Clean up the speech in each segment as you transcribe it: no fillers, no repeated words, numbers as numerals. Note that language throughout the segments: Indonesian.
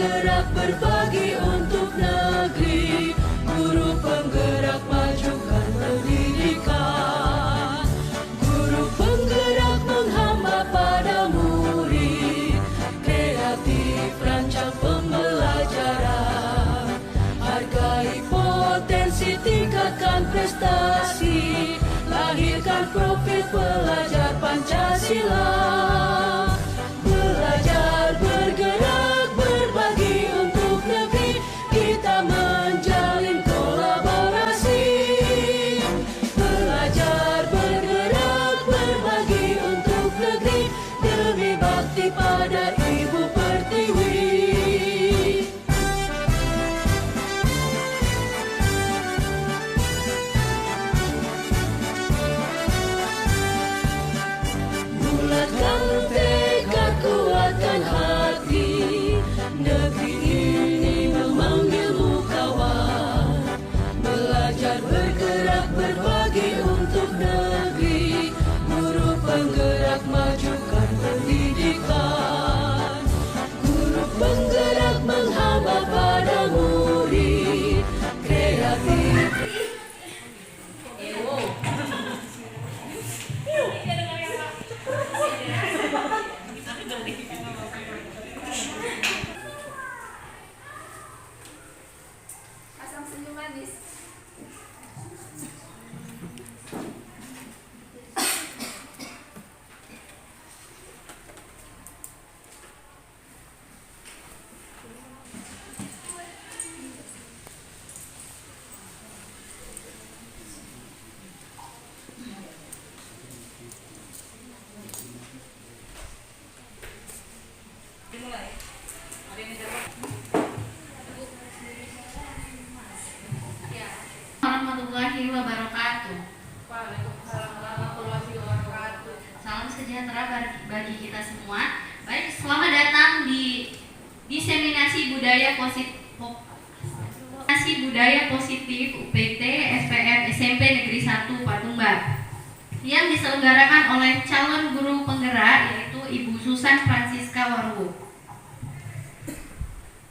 penggerak berbagi untuk negeri, guru penggerak majukan pendidikan, guru penggerak menghamba pada murid, kreatif rancang pembelajaran, hargai potensi, tingkatkan prestasi, lahirkan profil pelajar Pancasila. Belajar, bergerak, berbagi untuk negeri, kita menjalin kolaborasi. Belajar, bergerak, berbagi untuk negeri, demi bakti pada Ibu Pertiwi. Bulatkan tekad, kuatkan hati, negeri ini memanggilmu kawan. Belajar, bergerak, berbagi untuk negeri, guru penggerak majukan pendidikan, guru penggerak menghamba pada murid, kreatif. Pasang senyum manis. Warahmatullahi wabarakatuh. Waalaikumsalam warahmatullahi wabarakatuh. Salam sejahtera bagi kita semua. Baik, selamat datang di diseminasi budaya positif UPT SPM SMP Negeri 1 Patumbar yang diselenggarakan oleh calon guru penggerak yaitu Ibu Susan Francisca Warwo.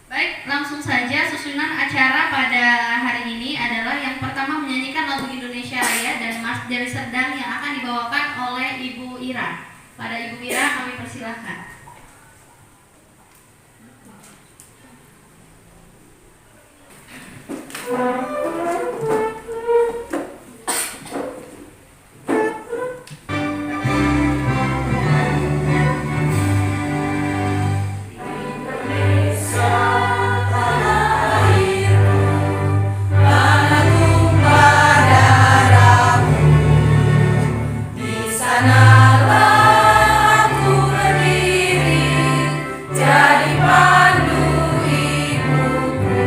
Baik, langsung saja susunan acara pada hari ini adalah yang pertama menyanyikan lagu Indonesia Raya dan Mas Deli Serdang yang akan dibawakan oleh Ibu Ira. Pada Ibu Ira kami persilahkan. Sanalah aku berdiri, jadi pandu ibuku.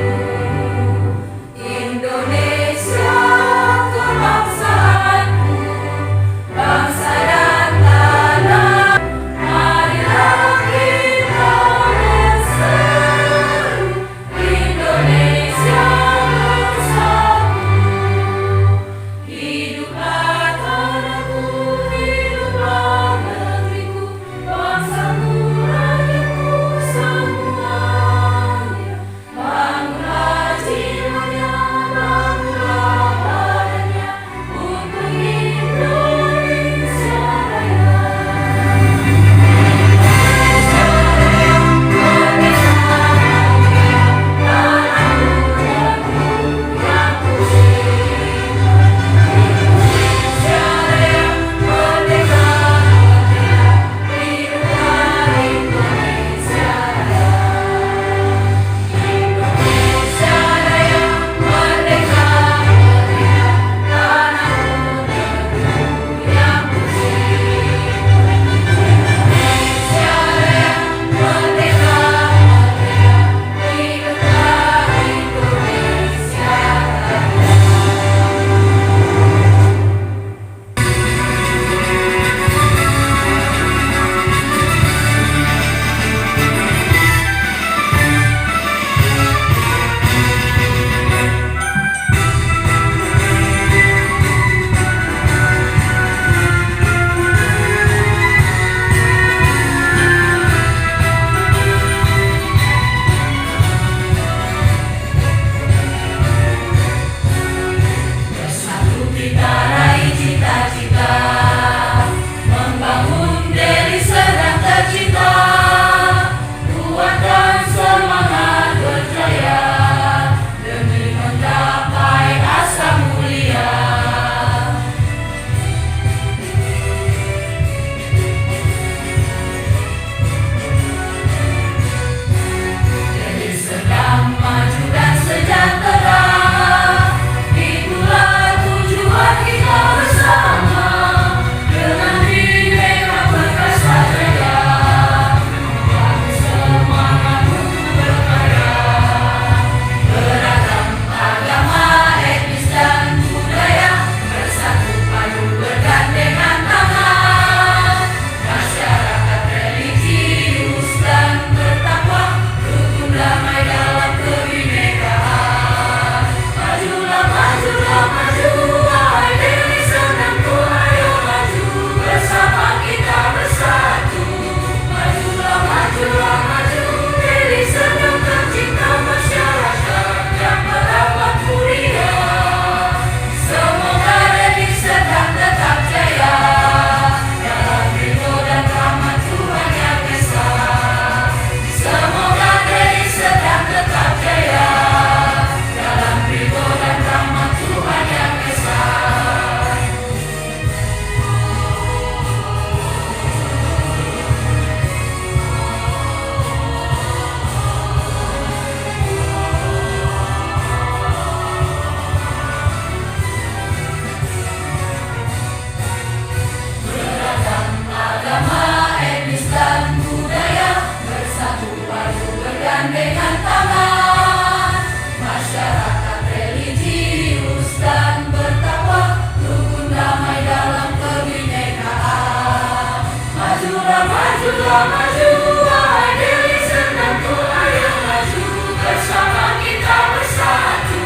bergandengan tangan, masyarakat religius dan bertakwa, rukun damai dalam kebinekaan. Majulah, majulah, maju, wahai Deli Serdang, ayo maju, bersama kita bersatu.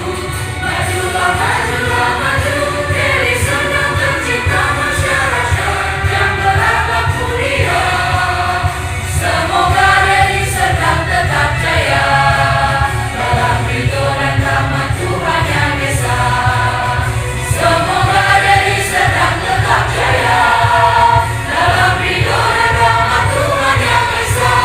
Majulah, majulah, maju, Deli Serdang tercipta masyarakat yang berakhlak mulia. Semoga Deli Serdang tetap jaya dalam ridho dan rahmat Tuhan Yang Esa. Semoga Deli Serdang tetap jaya dalam ridho dan rahmat Tuhan Yang Esa.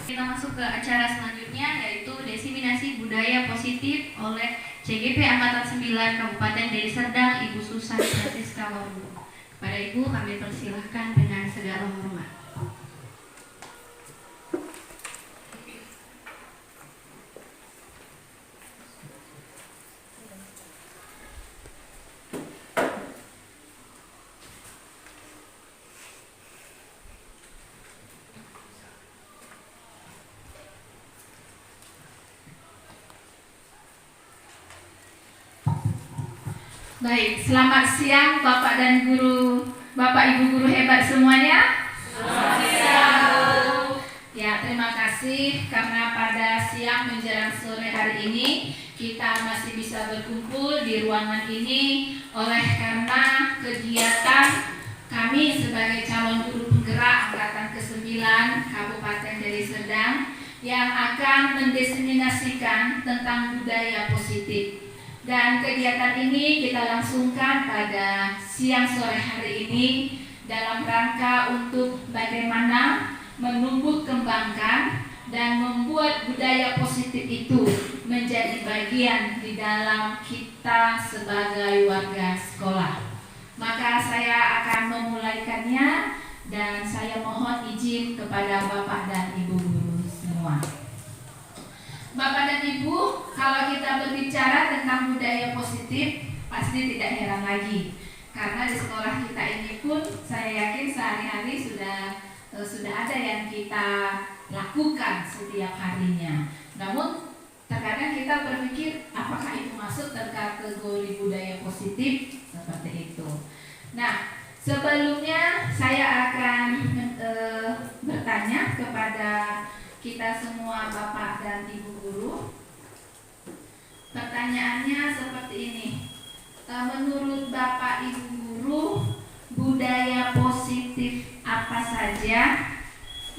Kita masuk ke acara selanjutnya, yaitu diseminasi budaya positif oleh CGP Angkatan 9 Kabupaten Deli Serdang, Ibu Susan Francisca Waru. Kepada Ibu kami persilahkan dengan segala hormat. Baik, selamat siang Bapak dan Guru, Bapak Ibu guru hebat semuanya. Selamat siang. Ya, terima kasih karena pada siang menjelang sore hari ini kita masih bisa berkumpul di ruangan ini oleh karena kegiatan kami sebagai calon guru penggerak Angkatan ke-9 Kabupaten Deli Serdang yang akan mendiseminasikan tentang budaya positif. Dan kegiatan ini kita langsungkan pada siang sore hari ini dalam rangka untuk bagaimana menumbuh kembangkan dan membuat budaya positif itu menjadi bagian di dalam kita sebagai warga sekolah. Maka saya akan memulaikannya dan saya mohon izin kepada Bapak dan Ibu guru semua. Bapak dan Ibu, kalau kita berbicara tentang budaya positif, pasti tidak heran lagi. Karena di sekolah kita ini pun saya yakin sehari-hari sudah ada yang kita lakukan setiap harinya. Namun terkadang kita berpikir apakah itu masuk kategori budaya positif seperti itu. Nah, sebelumnya saya akan bertanya kepada kita semua Bapak dan Ibu guru. Pertanyaannya seperti ini. Menurut Bapak Ibu guru, budaya positif apa saja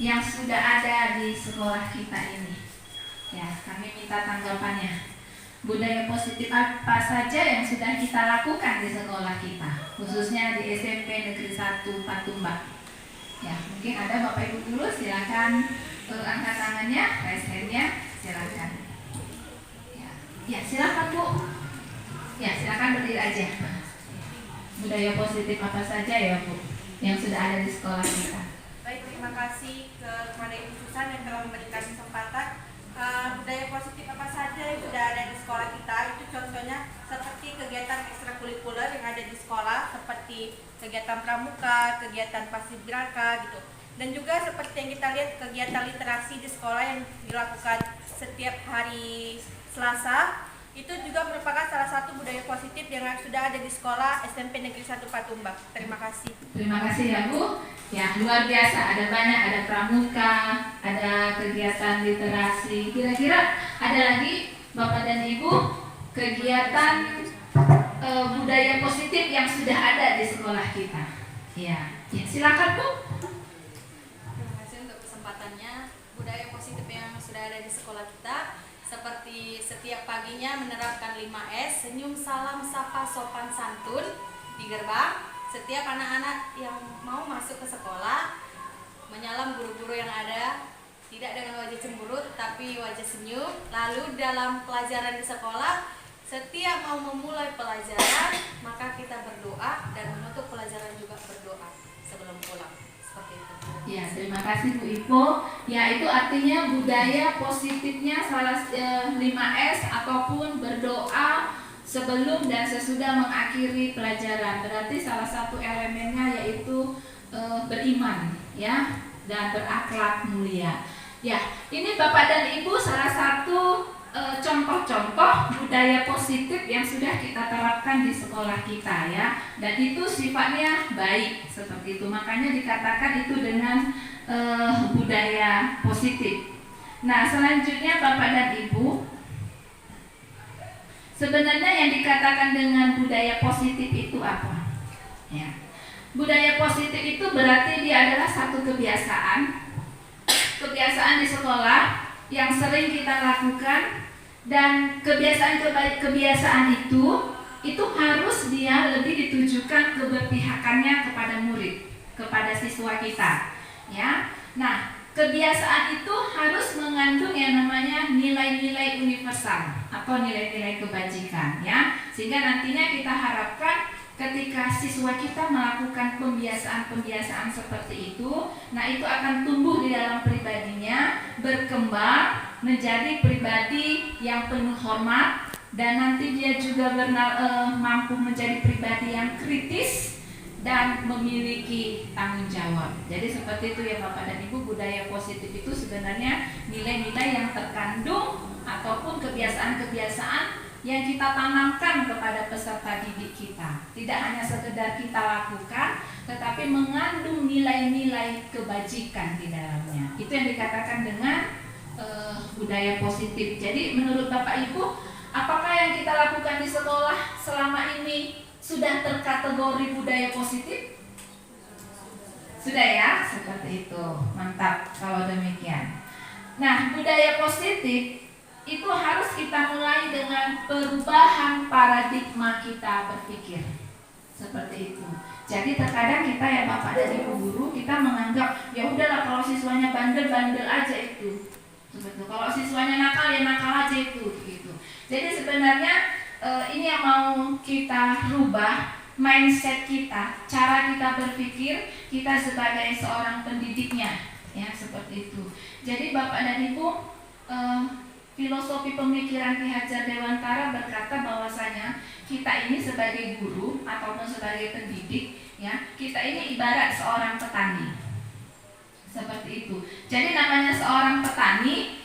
yang sudah ada di sekolah kita ini? Ya, kami minta tanggapannya. Budaya positif apa saja yang sudah kita lakukan di sekolah kita, khususnya di SMP Negeri 1 Patumbak. Ya, mungkin ada Bapak Ibu guru, silakan angkat tangannya, raise hand-nya, silakan. Ya, silakan Bu. Ya, silakan berdiri aja. Budaya positif apa saja ya Bu yang sudah ada di sekolah kita? Baik, terima kasih kepada Ibu Susan yang telah memberikan kesempatan. Budaya positif apa saja yang sudah ada di sekolah kita, itu contohnya seperti kegiatan ekstrakurikuler yang ada di sekolah, seperti kegiatan pramuka, kegiatan paskibraka gitu. Dan juga seperti yang kita lihat kegiatan literasi di sekolah yang dilakukan setiap hari Selasa, itu juga merupakan salah satu budaya positif yang sudah ada di sekolah SMP Negeri 1 Patumbak. Terima kasih. Terima kasih ya Bu. Ya, luar biasa, ada banyak, ada pramuka, ada kegiatan literasi. Kira-kira ada lagi Bapak dan Ibu kegiatan budaya positif yang sudah ada di sekolah kita? Ya, silakan Bu. Untuk kesempatannya, budaya positif yang sudah ada di sekolah kita seperti setiap paginya menerapkan 5S, senyum, salam, sapa, sopan, santun di gerbang. Setiap anak-anak yang mau masuk ke sekolah menyalam guru-guru yang ada, tidak dengan wajah cemberut tapi wajah senyum. Lalu dalam pelajaran di sekolah, setiap mau memulai pelajaran maka kita berdoa dan menutup pelajaran juga berdoa sebelum pulang. Seperti itu. Ya, terima kasih Bu Ipo. Ya, itu artinya budaya positifnya salah 5S ataupun berdoa sebelum dan sesudah mengakhiri pelajaran. Berarti salah satu elemennya yaitu beriman, ya, dan berakhlak mulia. Ya, ini Bapak dan Ibu salah satu contoh-contoh budaya positif yang sudah kita terapkan di sekolah kita, ya, dan itu sifatnya baik seperti itu. Makanya dikatakan itu dengan budaya positif. Nah, selanjutnya Bapak dan Ibu, sebenarnya yang dikatakan dengan budaya positif itu apa? Ya. Budaya positif itu berarti dia adalah satu kebiasaan di sekolah yang sering kita lakukan, dan kebiasaan itu harus dia lebih ditujukan keberpihakannya kepada murid, kepada siswa kita, ya. Nah, kebiasaan itu harus mengandung yang namanya nilai-nilai universal atau nilai-nilai kebajikan, ya, sehingga nantinya kita harapkan ketika siswa kita melakukan pembiasaan seperti itu, nah itu akan tumbuh di dalam pribadinya, berkembang menjadi pribadi yang penuh hormat, dan nanti dia juga mampu menjadi pribadi yang kritis dan memiliki tanggung jawab. Jadi seperti itu ya Bapak dan Ibu, budaya positif itu sebenarnya nilai-nilai yang terkandung ataupun kebiasaan-kebiasaan yang kita tanamkan kepada peserta didik kita. Tidak hanya sekedar kita lakukan, tetapi mengandung nilai-nilai kebajikan di dalamnya. Itu yang dikatakan dengan budaya positif. Jadi menurut Bapak Ibu, apakah yang kita lakukan di sekolah selama ini sudah terkategori budaya positif? Sudah ya, seperti itu. Mantap kalau demikian. Nah, budaya positif itu harus kita mulai dengan perubahan paradigma kita berpikir. Seperti itu. Jadi terkadang kita ya Bapak dan Ibu guru, kita menganggap ya udahlah kalau siswanya bandel aja itu. Seperti itu. Kalau siswanya nakal ya nakal aja itu gitu. Jadi sebenarnya ini yang mau kita rubah mindset kita, cara kita berpikir kita sebagai seorang pendidiknya, ya seperti itu. Jadi Bapak dan Ibu, filosofi pemikiran Ki Hajar Dewantara berkata bahwasanya kita ini sebagai guru ataupun sebagai pendidik, ya, kita ini ibarat seorang petani. Seperti itu. Jadi namanya seorang petani,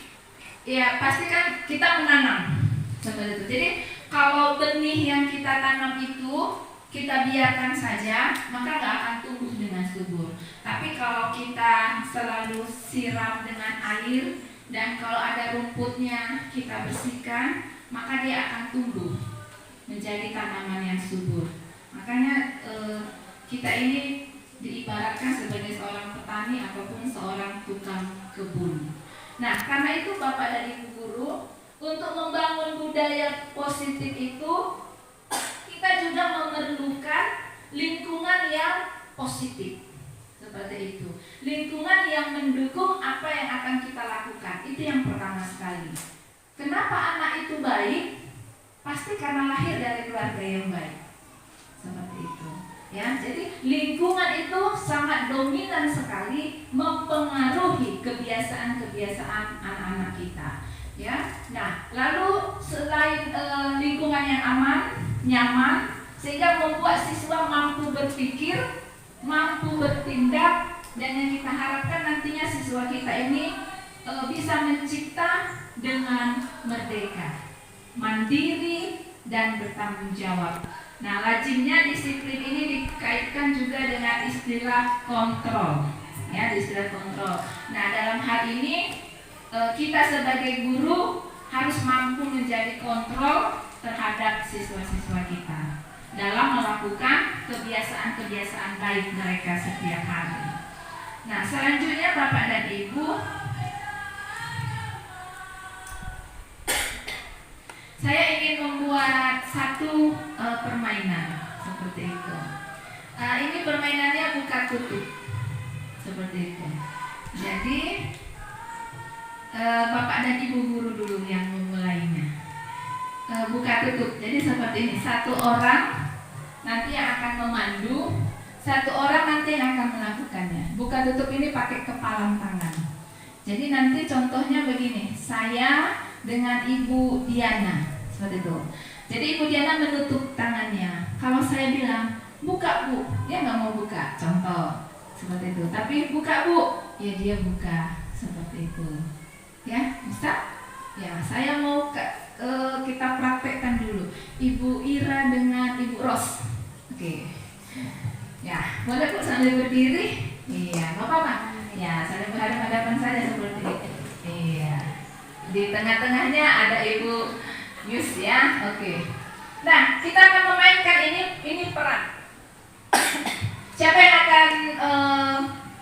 ya pasti kan kita menanam. Seperti itu. Jadi kalau benih yang kita tanam itu kita biarkan saja, maka nggak akan tumbuh dengan subur. Tapi kalau kita selalu siram dengan air, dan kalau ada rumputnya kita bersihkan, maka dia akan tumbuh menjadi tanaman yang subur. Makanya kita ini diibaratkan sebagai seorang petani ataupun seorang tukang kebun. Nah, karena itu Bapak dan Ibu guru, untuk membangun budaya positif itu kita juga memerlukan lingkungan yang positif. Seperti itu. Lingkungan yang mendukung apa yang akan kita lakukan. Itu yang pertama sekali. Kenapa anak itu baik? Pasti karena lahir dari keluarga yang baik. Seperti itu. Ya, jadi lingkungan itu sangat dominan sekali mempengaruhi kebiasaan-kebiasaan anak-anak kita. Ya. Nah, lalu selain lingkungan yang aman, nyaman, sehingga membuat siswa mampu berpikir, mampu bertindak, dan yang kita harapkan nantinya siswa kita ini bisa mencipta dengan merdeka, mandiri, dan bertanggung jawab. Nah, lazimnya disiplin ini dikaitkan juga dengan istilah kontrol, ya, istilah kontrol. Nah, dalam hal ini kita sebagai guru harus mampu menjadi kontrol terhadap siswa-siswa kita dalam melakukan kebiasaan-kebiasaan baik mereka setiap hari. Nah, selanjutnya Bapak dan Ibu, saya ingin membuat satu permainan seperti itu. Ini permainannya buka tutup, seperti itu. Jadi Bapak dan Ibu guru dulu yang memulainya. Buka tutup. Jadi seperti ini. Satu orang nanti yang akan memandu, satu orang nanti yang akan melakukannya. Buka tutup ini pakai kepalan tangan. Jadi nanti contohnya begini. Saya dengan Ibu Diana, seperti itu. Jadi Ibu Diana menutup tangannya. Kalau saya bilang, buka Bu, dia nggak mau buka. Contoh seperti itu. Tapi buka Bu, ya dia buka seperti itu. Ya, bisa? Ya, saya mau kita praktekkan dulu. Ibu Ira dengan Ibu Ros. Oke. Ya, boleh Bu sambil berdiri? Iya, nggak apa-apa. Ya, saling berhadapan-hadapan saja seperti itu. Iya. Di tengah-tengahnya ada Ibu Yus ya. Oke. Nah, kita akan memainkan ini peran. Siapa yang akan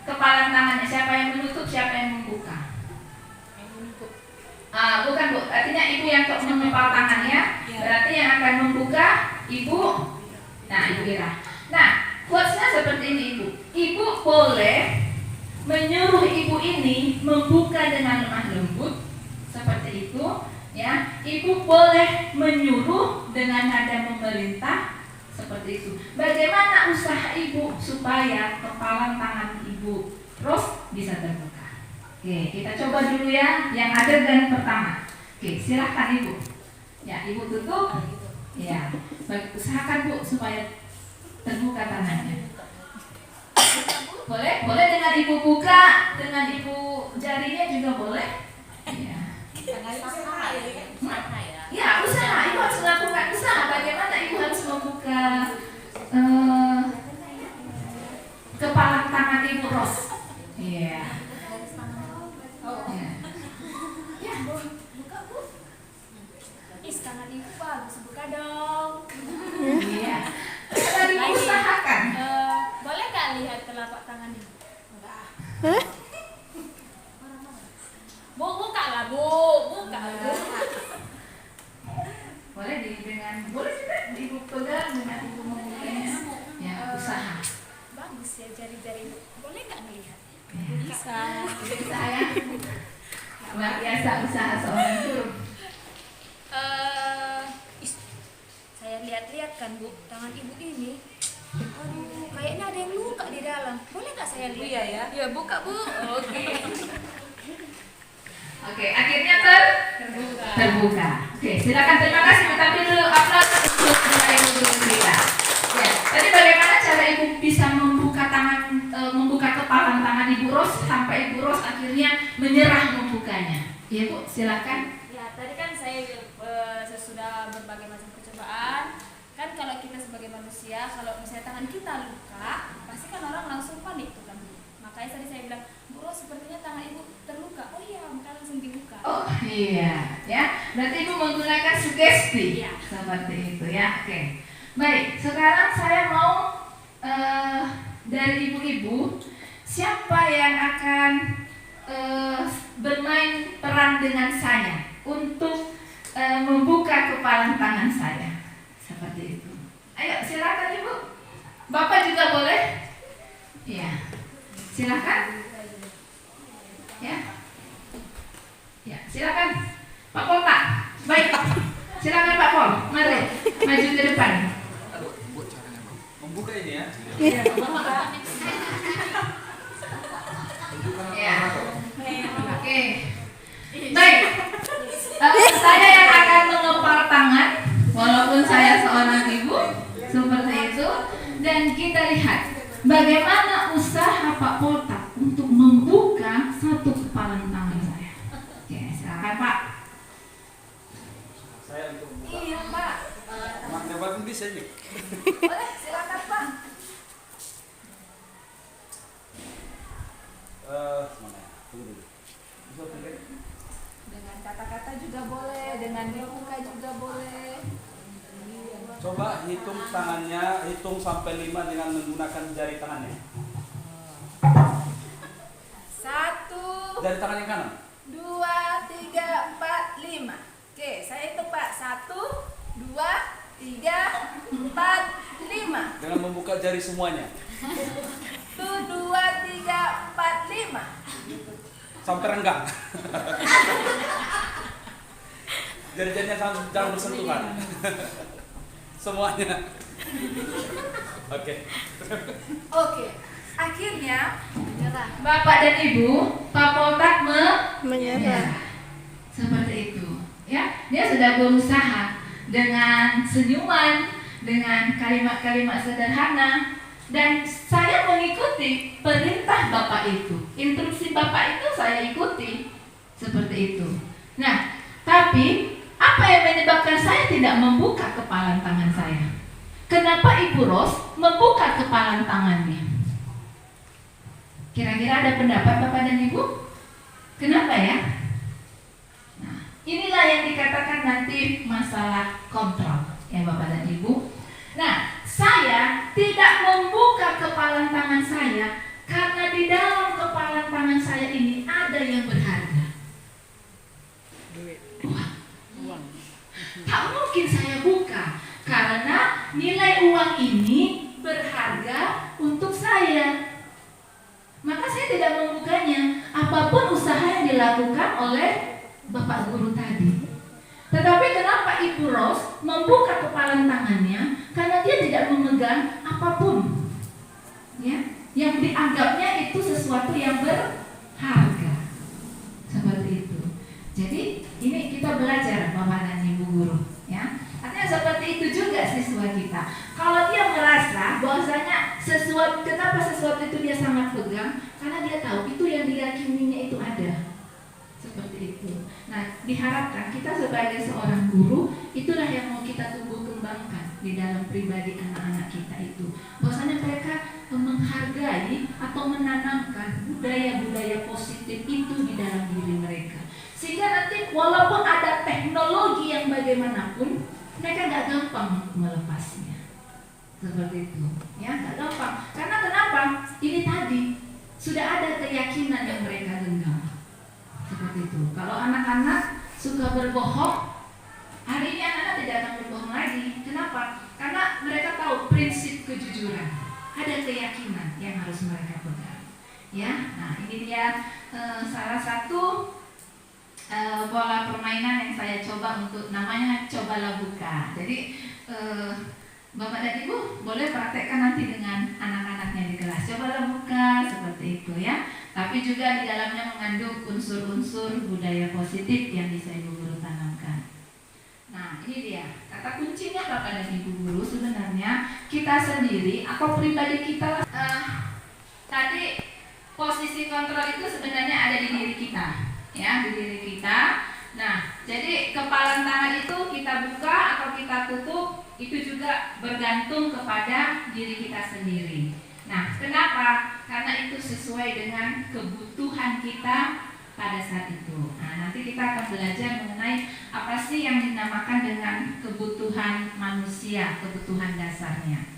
kepalan tangannya? Siapa yang menutup? Siapa yang membuka? Bukan Bu, artinya Ibu yang mengepal tangannya. Berarti yang akan membuka Ibu. Nah, Ibu Ira. Nah, quotes-nya seperti ini Ibu. Ibu boleh menyuruh Ibu ini membuka dengan lemah lembut seperti itu, ya. Ibu boleh menyuruh dengan nada memerintah seperti itu. Bagaimana usaha Ibu supaya kepalan tangan Ibu terus bisa terbuka? Oke, kita coba dulu ya yang adegan pertama. Oke, silahkan Ibu. Ya, Ibu tutup. Ya, usahakan Bu supaya terbuka tangannya. Boleh, boleh dengan Ibu buka, dengan Ibu jarinya juga boleh. Ya. Ya, usaha. Ibu harus melakukan usaha. Bagaimana Ibu harus membuka kepala tangan Ibu Ros? Iya. Ya. Buka Bu. Tangan Ibu bagus, buka dong. Iya. Tadi usahakan. Boleh nggak lihat telapak tangan Ibu? Enggak. Bu, buka lah Bu, buka Bu. Boleh boleh juga Ibu pegang dengan Ibu membukanya. Ya, usaha. Bagus ya jari-jari Ibu. Boleh nggak melihat? Bisa ya. Luar biasa usaha seorang guru. Saya lihat-lihat kan Bu, tangan Ibu ini. Aduh, kayaknya ada yang luka di dalam. Boleh nggak saya lihat? Iya ya. Ya buka Bu. Oke. Oke, akhirnya terbuka. Oke, silakan, terima kasih. Tapi dulu aplaus untuk Ibu guru kita. Ya, tadi bagaimana cara Ibu bisa membuka kepalan tangan Ibu Ros sampai Ibu Ros akhirnya menyerah membukanya? Ya Bu, silakan. Ya, tadi kan saya sesudah berbagai macam percobaan, kan kalau kita sebagai manusia, kalau misalnya tangan kita luka, pasti kan orang langsung panik tuh kan. Makanya tadi saya bilang, Bu Ros sepertinya tangan Ibu terluka. Oh iya, maka langsung dibuka. Oh iya, ya. Berarti Ibu menggunakan sugesti. Iya. Seperti itu ya. Oke. Baik, sekarang saya mau dari ibu-ibu, siapa yang akan bermain peran dengan saya untuk membuka kepalan tangan saya? Seperti itu. Ayo, silakan Ibu. Bapak juga boleh? Iya. Silakan. Ya. Ya, silakan. Pak Pol, Pak. Baik. Silakan Pak Pol. Mari maju ke depan. Membuka ini ya. Iya. Ya. Oke. Baik. Saya yang akan mengepal tangan, walaupun saya seorang ibu, seperti itu. Dan kita lihat bagaimana usaha Pak Poltak untuk membuka satu kepalan tangan saya. Oke, silakan Pak. Saya untuk membuka. Iya Pak. Mak bisa ini. Boleh, silakan Pak. Mana ya? Tunggu dulu. Bisa pilih. Dengan kata-kata juga boleh, dengan dibuka juga boleh. Coba hitung tangannya, hitung sampai 5 dengan menggunakan jari tangannya. 1, Jari tangan yang kanan. 2, 3, 4, 5. Oke, saya hitung Pak. 1, 2, 3, 4, 5. Dengan membuka jari semuanya. 1, 2, 3, 4, 5. Sampai renggang. Jari-jarinya jangan bersentuhan. Semuanya. Oke. Oke. Akhirnya Bapak dan Ibu, Pak Poltak menyerah. Seperti itu. Ya, dia sudah berusaha. dengan senyuman, dengan kalimat-kalimat sederhana, dan saya mengikuti perintah Bapak itu. Instruksi Bapak itu saya ikuti seperti itu. Nah, tapi apa yang menyebabkan saya tidak membuka kepalan tangan saya? Kenapa Ibu Ros membuka kepalan tangannya? Kira-kira ada pendapat Bapak dan Ibu? Kenapa ya? Nah, inilah yang dikatakan nanti masalah kontrol ya Bapak dan Ibu. Nah, saya tidak membuka kepalan tangan saya karena di dalam kepalan tangan saya ini ada yang berharga. Uang. Tak mungkin saya buka karena nilai uang ini berharga untuk saya. Maka saya tidak membukanya apapun usaha yang dilakukan oleh Bapak Guru tadi. Tetapi kenapa Ibu Ros membuka kepalan tangannya? Karena dia tidak memegang apapun, ya, yang dianggapnya itu sesuatu yang berharga, seperti itu. Jadi ini kita belajar Bapak dan Ibu Guru, ya. Artinya seperti itu juga siswa kita. Kalau dia merasa bahwasanya kenapa sesuatu itu dia sangat pegang? Karena dia tahu itu yang diyakininya itu ada. Seperti itu. Nah, diharapkan kita sebagai seorang guru, itulah yang mau kita tumbuh kembangkan di dalam pribadi anak-anak kita itu. Bahwasanya mereka menghargai atau menanamkan budaya-budaya positif itu di dalam diri mereka. Sehingga nanti walaupun ada teknologi yang bagaimanapun, mereka nggak gampang melepasnya. Seperti itu, ya, nggak gampang. Karena kenapa? Ini tadi sudah ada keyakinan yang mereka genggam. Seperti itu. Kalau anak-anak suka berbohong, hari ini anak-anak tidak akan berbohong lagi. Kenapa? Karena mereka tahu prinsip kejujuran. Ada keyakinan yang harus mereka pegang. Ya, nah ini dia salah satu pola permainan yang saya coba untuk namanya cobalah buka. Jadi Bapak dan Ibu boleh praktekkan nanti dengan anak-anaknya di kelas. Cobalah buka seperti itu ya. Tapi juga di dalamnya mengandung unsur-unsur budaya positif yang bisa Ibu Guru tanamkan. Nah, ini dia. Kata kuncinya Bapak dan Ibu Guru sebenarnya kita sendiri atau pribadi kita. Tadi posisi kontrol itu sebenarnya ada di diri kita, ya, di diri kita. Nah, jadi kepalan tangan itu kita buka atau kita tutup itu juga bergantung kepada diri kita sendiri. Nah, kenapa? Karena itu sesuai dengan kebutuhan kita pada saat itu. Nah, nanti kita akan belajar mengenai apa sih yang dinamakan dengan kebutuhan manusia, kebutuhan dasarnya.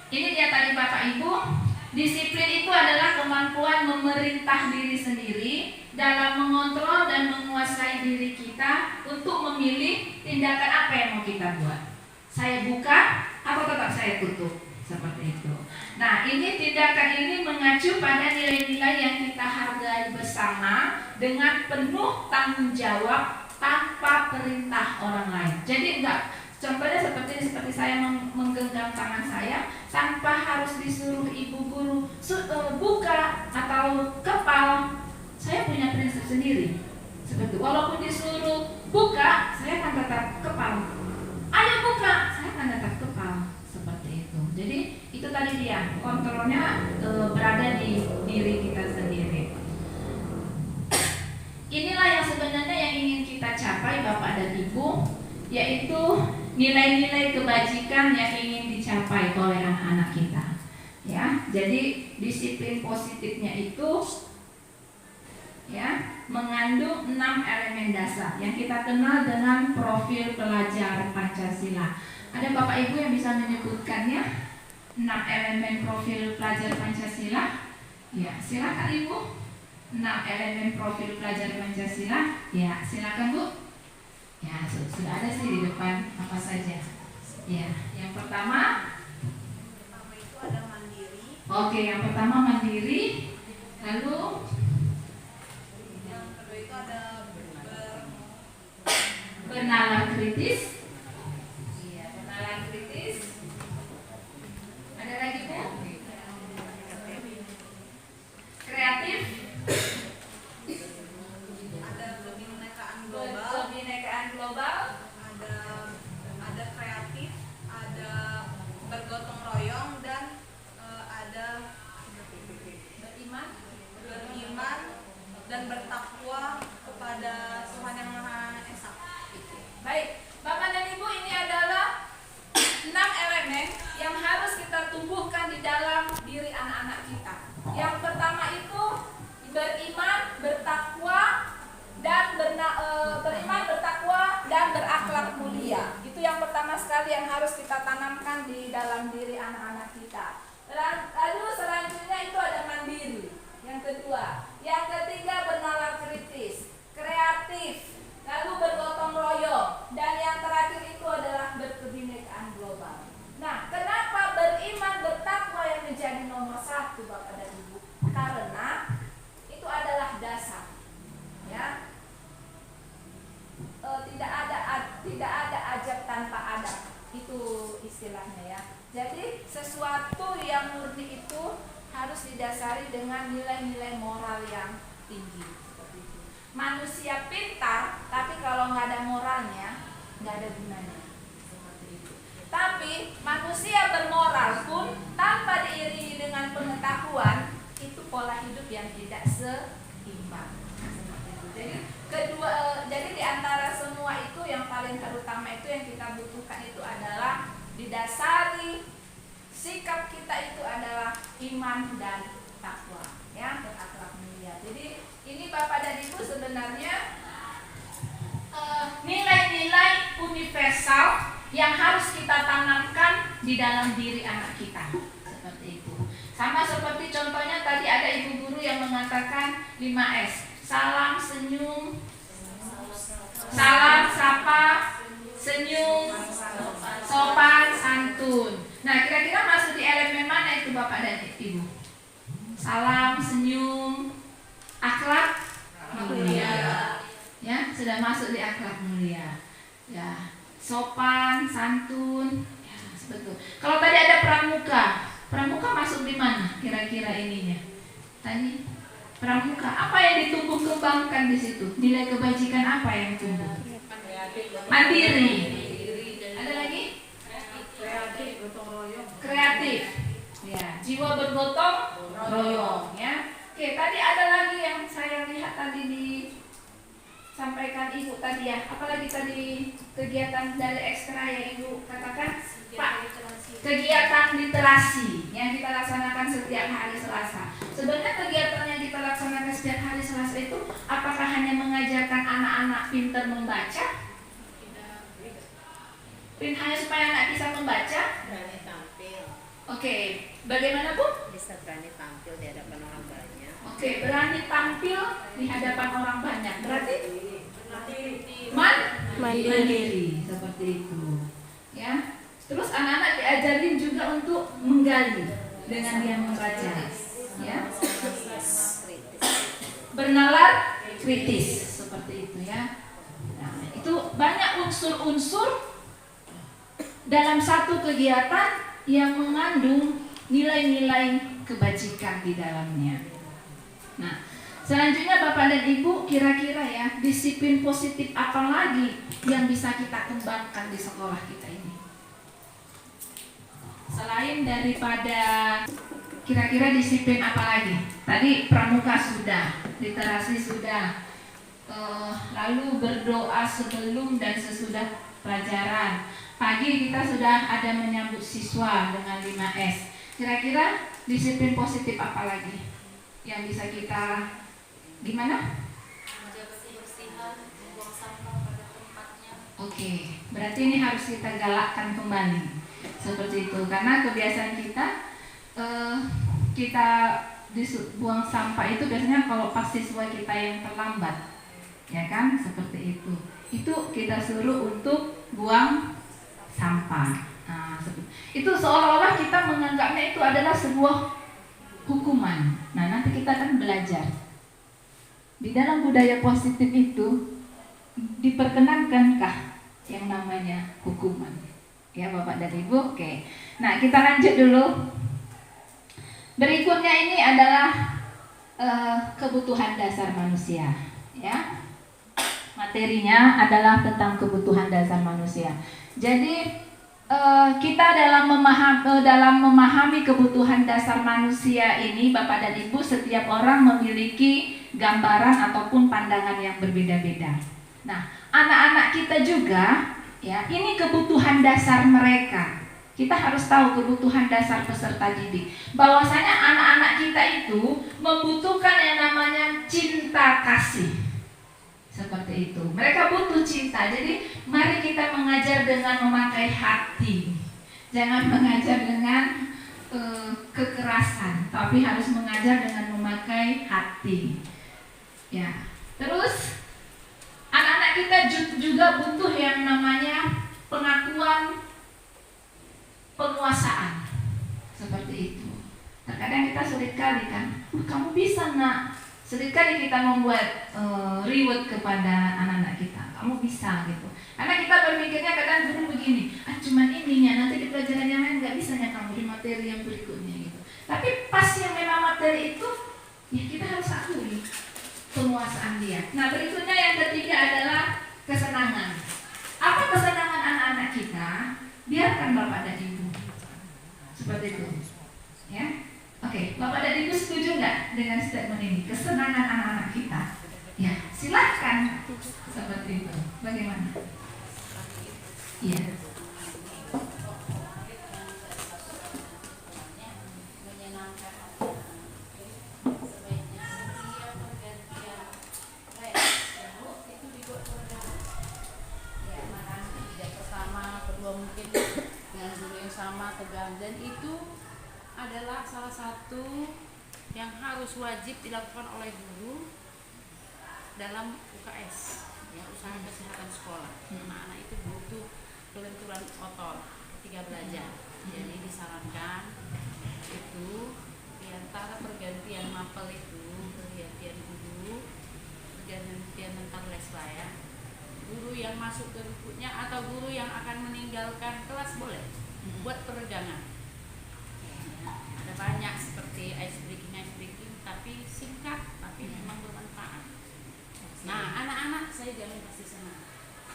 Ini dia tadi Bapak Ibu, disiplin itu adalah kemampuan memerintah diri sendiri dalam mengontrol dan menguasai diri kita untuk memilih tindakan apa yang mau kita buat. Saya buka atau tetap saya tutup, seperti itu. Nah, ini tindakan ini mengacu pada nilai-nilai yang kita hargai bersama dengan penuh tanggung jawab tanpa perintah orang lain. Jadi contohnya seperti saya menggenggam tangan saya tanpa harus disuruh Ibu Guru buka atau kepal. Saya punya prinsip sendiri. Seperti walaupun disuruh buka, saya akan tetap kepal. Ayo buka, saya akan tetap kepal. Seperti itu. Jadi itu tadi dia, kontrolnya berada di diri kita sendiri. Inilah yang sebenarnya yang ingin kita capai Bapak dan Ibu, yaitu nilai-nilai kebajikan yang ingin dicapai oleh anak-anak kita. Ya, jadi disiplin positifnya itu ya mengandung 6 elemen dasar yang kita kenal dengan profil pelajar Pancasila. Ada Bapak Ibu yang bisa menyebutkannya? 6 elemen profil pelajar Pancasila? Ya, silakan Ibu. 6 elemen profil pelajar Pancasila. Ya, silakan Bu. Ya, sudah ada sih di depan apa saja. Ya, yang pertama itu ada mandiri. Oke, yang pertama mandiri. Lalu Yang kedua itu ada bernalar kritis. Iya, bernalar kritis. Ada lagi Bu? Kreatif. ada kebinekaan global. Kebinekaan sekali yang harus kita tanamkan di dalam diri anak-anak kita. Lalu selanjutnya itu ada mandiri. Yang kedua, yang ketiga bernalar kritis, kreatif, lalu bergotong royong, dan yang terakhir itu adalah berkebinekaan global. Nah, kenapa beriman bertakwa yang menjadi nomor 1 Bapak dan Ibu? Karena itu adalah dasar, ya. Tidak ada ajab tanpa adab, itu istilahnya ya. Jadi sesuatu yang murni itu harus didasari dengan nilai-nilai moral yang tinggi, seperti itu. Manusia pintar, tapi kalau nggak ada moralnya, nggak ada gunanya, seperti itu. Tapi manusia bermoral pun tanpa diiringi dengan pengetahuan, itu pola hidup yang tidak seimbang, seperti itu. Jadi di antara semua itu yang paling terutama itu yang kita butuhkan itu adalah didasari sikap kita itu adalah iman dan takwa, ya, berakhlak mulia. Jadi ini Bapak dan Ibu sebenarnya nilai-nilai universal yang harus kita tanamkan di dalam diri anak kita, seperti itu. Sama seperti contohnya tadi ada ibu guru yang mengatakan 5S. Salam, senyum, salam, sapa, senyum, sopan, santun. Nah, kira-kira masuk di elemen mana itu Bapak dan Ibu? Salam, senyum, akhlak mulia. Ya, sudah masuk di akhlak mulia. Ya, sopan, santun. Ya, betul. Kalau tadi ada pramuka masuk di mana? Kira-kira ininya. Tadi pramuka, apa yang ditumbuh kembangkan di situ? Nilai kebajikan apa yang tumbuh? Mandiri. Ada lagi? Kreatif. Ya, jiwa bergotong royong. Ya. Oke, tadi ada lagi yang saya lihat tadi disampaikan Ibu tadi ya. Apalagi tadi kegiatan dari ekstra yang Ibu katakan, Pak? Kegiatan literasi yang kita laksanakan setiap hari Selasa. Sebenarnya kegiatan yang kita laksanakan setiap hari Selasa itu apakah hanya mengajarkan anak-anak pintar membaca? Hanya supaya anak bisa membaca? Berani tampil. Oke, bagaimana Bu? Bisa berani tampil di hadapan orang banyak. Oke, berani tampil di hadapan orang banyak. Berarti mandiri, seperti itu. Ya. Terus anak-anak diajarin juga untuk menggali dengan dia membaca, ya. Bernalar kritis, seperti itu ya. Nah, itu banyak unsur-unsur dalam satu kegiatan yang mengandung nilai-nilai kebajikan di dalamnya. Nah, selanjutnya Bapak dan Ibu kira-kira ya, disiplin positif apa lagi yang bisa kita kembangkan di sekolah kita ini? Selain daripada kira-kira disiplin apa lagi? Tadi pramuka sudah, literasi sudah, lalu berdoa sebelum dan sesudah pelajaran. Pagi kita sudah ada menyambut siswa dengan 5S. Kira-kira disiplin positif apa lagi yang bisa kita gimana? Menjaga kebersihan, membuang sampah pada tempatnya. Oke, berarti ini harus kita galakkan kembali. Seperti itu, karena kebiasaan kita buang sampah itu biasanya kalau pas siswa kita yang terlambat, ya kan, seperti itu. Itu kita suruh untuk buang sampah. Nah, itu seolah-olah kita menganggapnya itu adalah sebuah hukuman. Nah, nanti kita akan belajar di dalam budaya positif itu diperkenankankah yang namanya hukuman? Ya Bapak dan Ibu, oke. Nah, kita lanjut dulu. Berikutnya ini adalah kebutuhan dasar manusia, ya. Materinya adalah tentang kebutuhan dasar manusia. Jadi kita dalam memahami kebutuhan dasar manusia ini, Bapak dan Ibu, setiap orang memiliki gambaran ataupun pandangan yang berbeda-beda. Nah, anak-anak kita juga, ya, ini kebutuhan dasar mereka. Kita harus tahu kebutuhan dasar peserta didik. Bahwasanya anak-anak kita itu membutuhkan yang namanya cinta kasih. Seperti itu. Mereka butuh cinta. Jadi mari kita mengajar dengan memakai hati. Jangan mengajar dengan kekerasan, tapi harus mengajar dengan memakai hati. Ya. Terus anak-anak kita juga butuh yang namanya pengakuan penguasaan. Seperti itu. Terkadang kita sulit kali kan, kamu bisa nak. Sulit kali kita membuat reward kepada anak-anak kita. Kamu bisa gitu. Karena kita berpikirnya kadang dulu begini, cuman ininya, nanti di pelajaran yang lain nggak bisanya kamu di materi yang berikutnya gitu. Tapi pas yang memang materi itu, ya kita harus akui penguasaan dia. Nah berikutnya yang ketiga adalah kesenangan. Apa kesenangan anak-anak kita? Biarkan Bapak dan Ibu. Seperti itu. Ya. Oke, Bapak dan Ibu setuju nggak dengan statement ini? Kesenangan anak-anak kita. Ya, silahkan. Seperti itu. Bagaimana? Iya. Mungkin dengan guru yang sama tegang, dan itu adalah salah satu yang harus wajib dilakukan oleh guru dalam UKS, ya, usaha kesehatan sekolah. Anak-anak itu butuh kelenturan otot ketika belajar. Jadi disarankan itu di antara pergantian mapel itu, pergantian guru, pergantian tentang les lah ya. Guru yang masuk ke bukunya atau guru yang akan meninggalkan kelas boleh buat peregangan. Ya, ada banyak seperti ice breaking, tapi singkat, tapi memang bermanfaat. Nah, anak-anak saya jamin pasti senang.